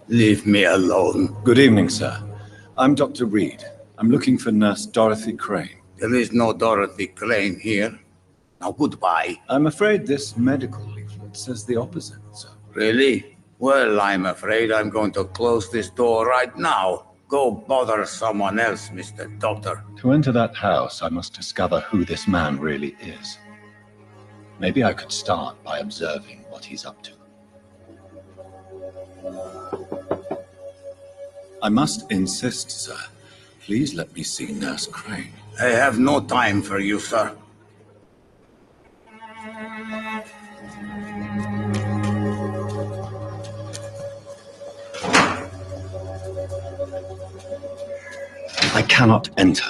Leave me alone.
Good evening, sir. I'm Dr. Reed. I'm looking for Nurse Dorothy Crane.
There is no Dorothy Crane here. Now, goodbye.
I'm afraid this medical leaflet says the opposite, sir.
Really? Well, I'm afraid I'm going to close this door right now. Go bother someone else, Mr. Doctor.
To enter that house, I must discover who this man really is. Maybe I could start by observing what he's up to. I must insist, sir. Please let me see Nurse Crane.
I have no time for you, sir.
I cannot enter.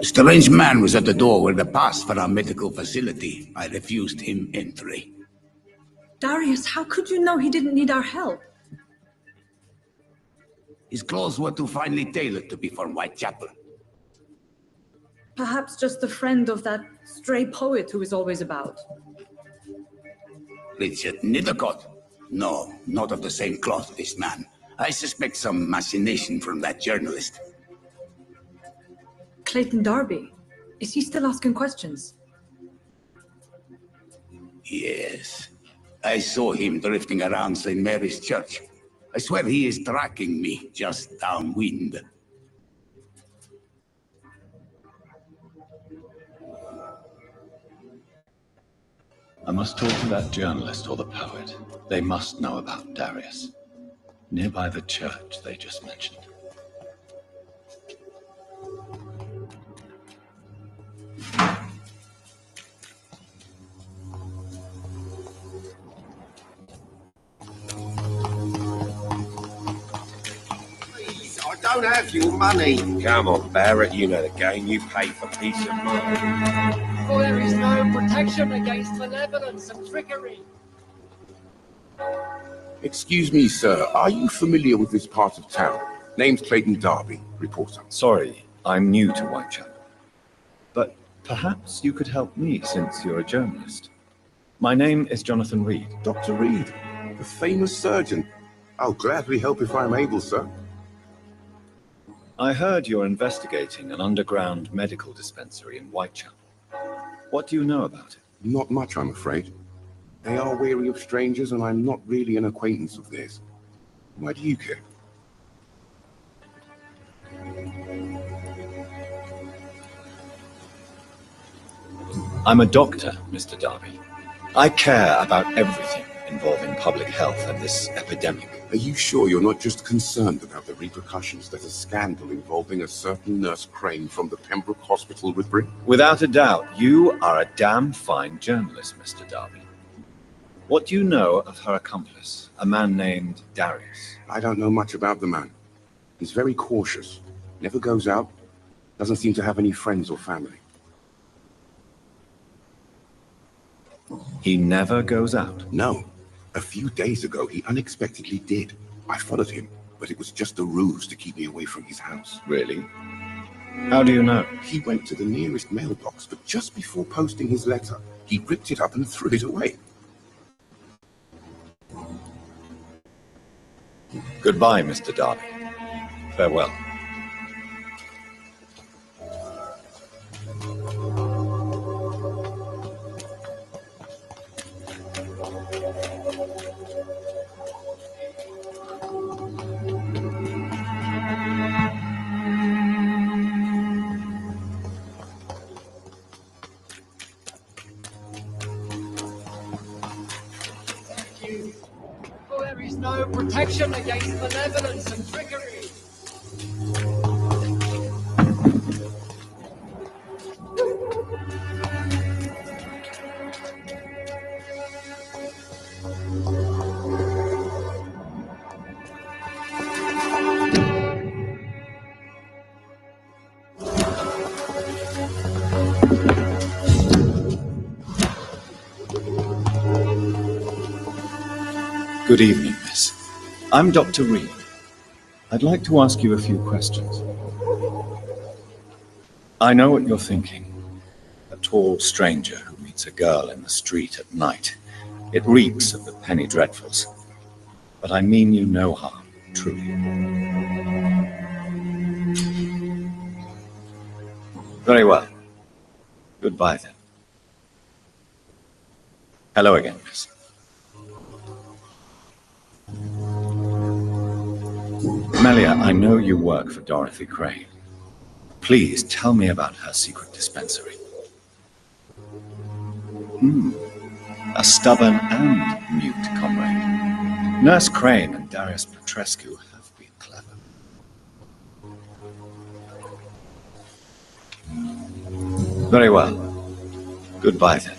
A strange man was at the door with a pass for our medical facility. I refused him entry.
Darius, how could you know he didn't need our help?
His clothes were too finely tailored to be from Whitechapel.
Perhaps just a friend of that stray poet who is always about.
Richard Nithercott? No, not of the same cloth, this man. I suspect some machination from that journalist.
Clayton Darby. Is he still asking questions?
Yes. I saw him drifting around St. Mary's Church. I swear he is tracking me just downwind.
I must talk to that journalist or the poet. They must know about Darius. Nearby the church they just mentioned.
I don't have your money. Come on, Barrett, you know the game. You pay for peace of mind.
For there is no protection against malevolence and trickery.
Excuse me, sir. Are you familiar with this part of town? Name's Clayton Darby, reporter.
Sorry, I'm new to Whitechapel. But perhaps you could help me since you're a journalist. My name is Jonathan Reed.
Dr. Reed, the famous surgeon. I'll gladly help if I'm able, sir.
I heard you're investigating an underground medical dispensary in Whitechapel. What do you know about it?
Not much, I'm afraid. They are wary of strangers, and I'm not really an acquaintance of theirs. Why do you care?
I'm a doctor, Mr. Darby. I care about everything involving public health and this epidemic.
Are you sure you're not just concerned about the repercussions that a scandal involving a certain Nurse Crane from the Pembroke Hospital would bring?
Without a doubt, you are a damn fine journalist, Mr. Darby. What do you know of her accomplice, a man named Darius?
I don't know much about the man. He's very cautious, never goes out, doesn't seem to have any friends or family.
He never goes out?
No. A few days ago, he unexpectedly did. I followed him, but it was just a ruse to keep me away from his house.
Really? How do you know?
He went to the nearest mailbox, but just before posting his letter, he ripped it up and threw it away.
Goodbye, Mr. Darby. Farewell.
For there is no protection against malevolence and trickery.
Good evening, miss. I'm Dr. Reed. I'd like to ask you a few questions. I know what you're thinking. A tall stranger who meets a girl in the street at night. It reeks of the penny dreadfuls. But I mean you no harm, truly. Very well. Goodbye, then. Hello again, miss. Melia, I know you work for Dorothy Crane. Please tell me about her secret dispensary. A stubborn and mute comrade. Nurse Crane and Darius Petrescu have been clever. Very well. Goodbye, then.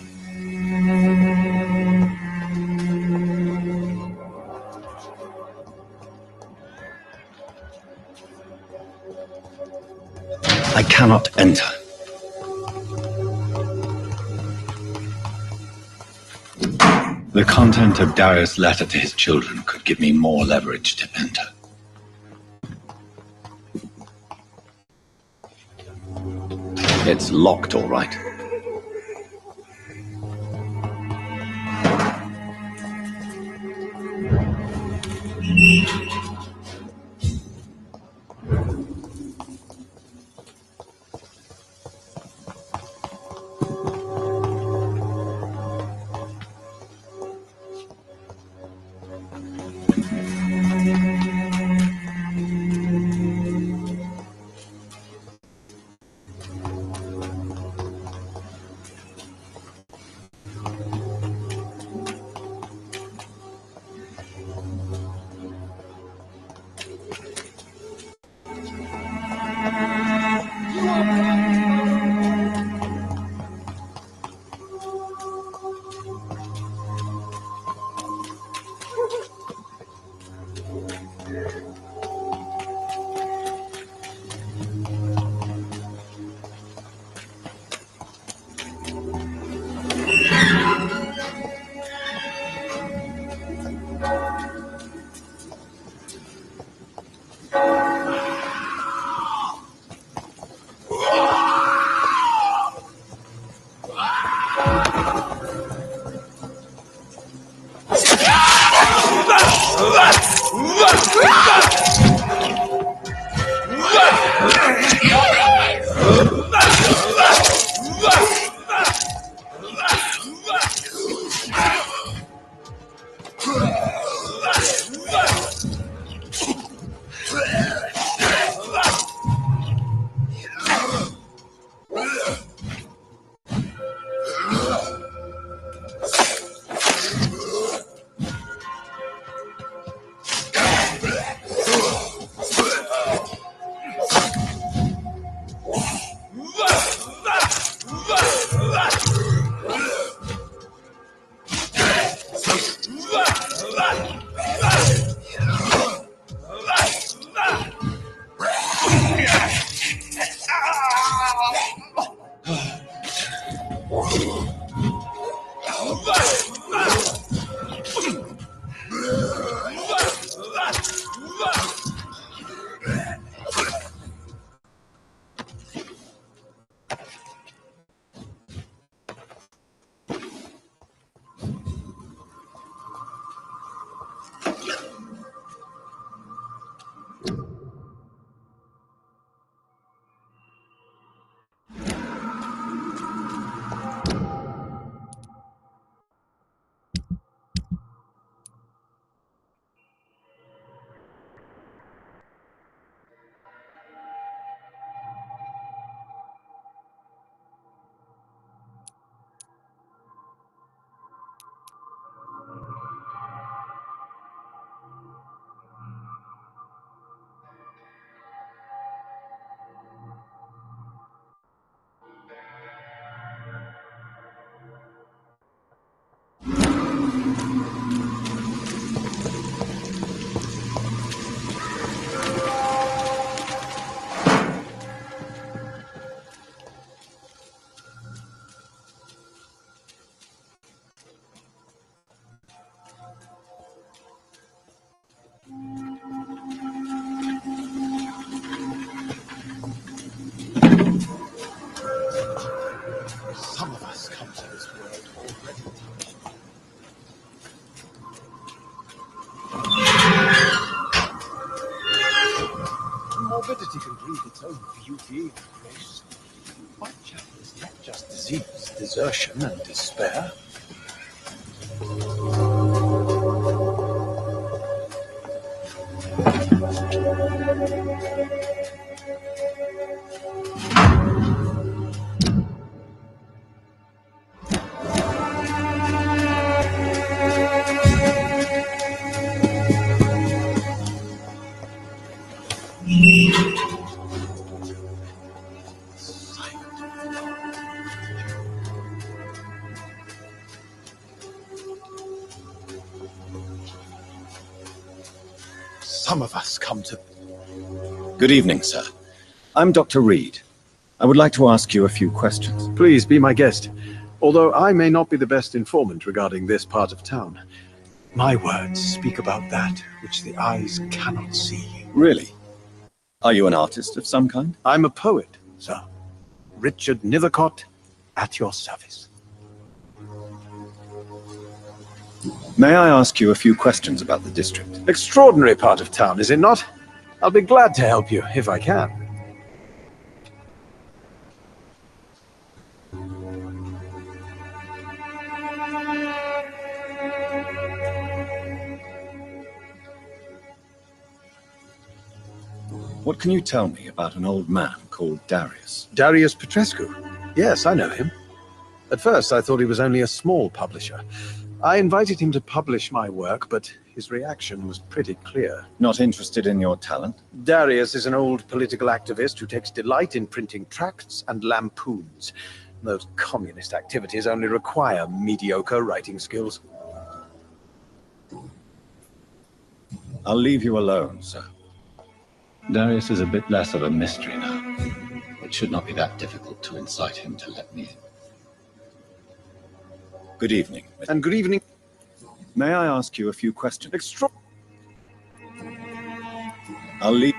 I cannot enter. The The content of Darius' letter to his children could give me more leverage to enter.
It's locked, all right.
Some of us come to this world already. Morbidity can breathe its own beauty and grace. Whitechapel is not just disease, desertion, and despair. Some of us come to...
Good evening, sir. I'm Dr. Reed. I would like to ask you a few questions.
Please be my guest. Although I may not be the best informant regarding this part of town, my words speak about that which the eyes cannot see.
Really? Are you an artist of some kind?
I'm a poet, sir. Richard Nethercott, at your service.
May I ask you a few questions about the district?
Extraordinary part of town, is it not? I'll be glad to help you, if I can.
What can you tell me about an old man called Darius?
Darius Petrescu? Yes, I know him. At first, I thought he was only a small publisher. I invited him to publish my work, but his reaction was pretty clear.
Not interested in your talent?
Darius is an old political activist who takes delight in printing tracts and lampoons. Those communist activities only require mediocre writing skills.
I'll leave you alone, sir.
Darius is a bit less of a mystery now. It should not be that difficult to incite him to let me in.
Good evening.
And good evening.
May I ask you a few questions? I'll leave.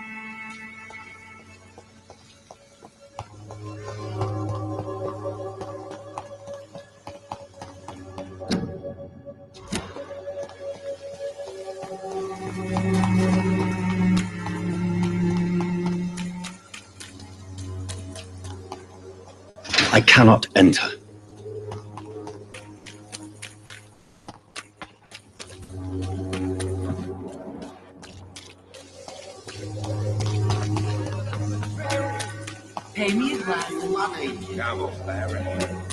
I cannot enter.
Pay me a glass of
Money. Come on, Barry.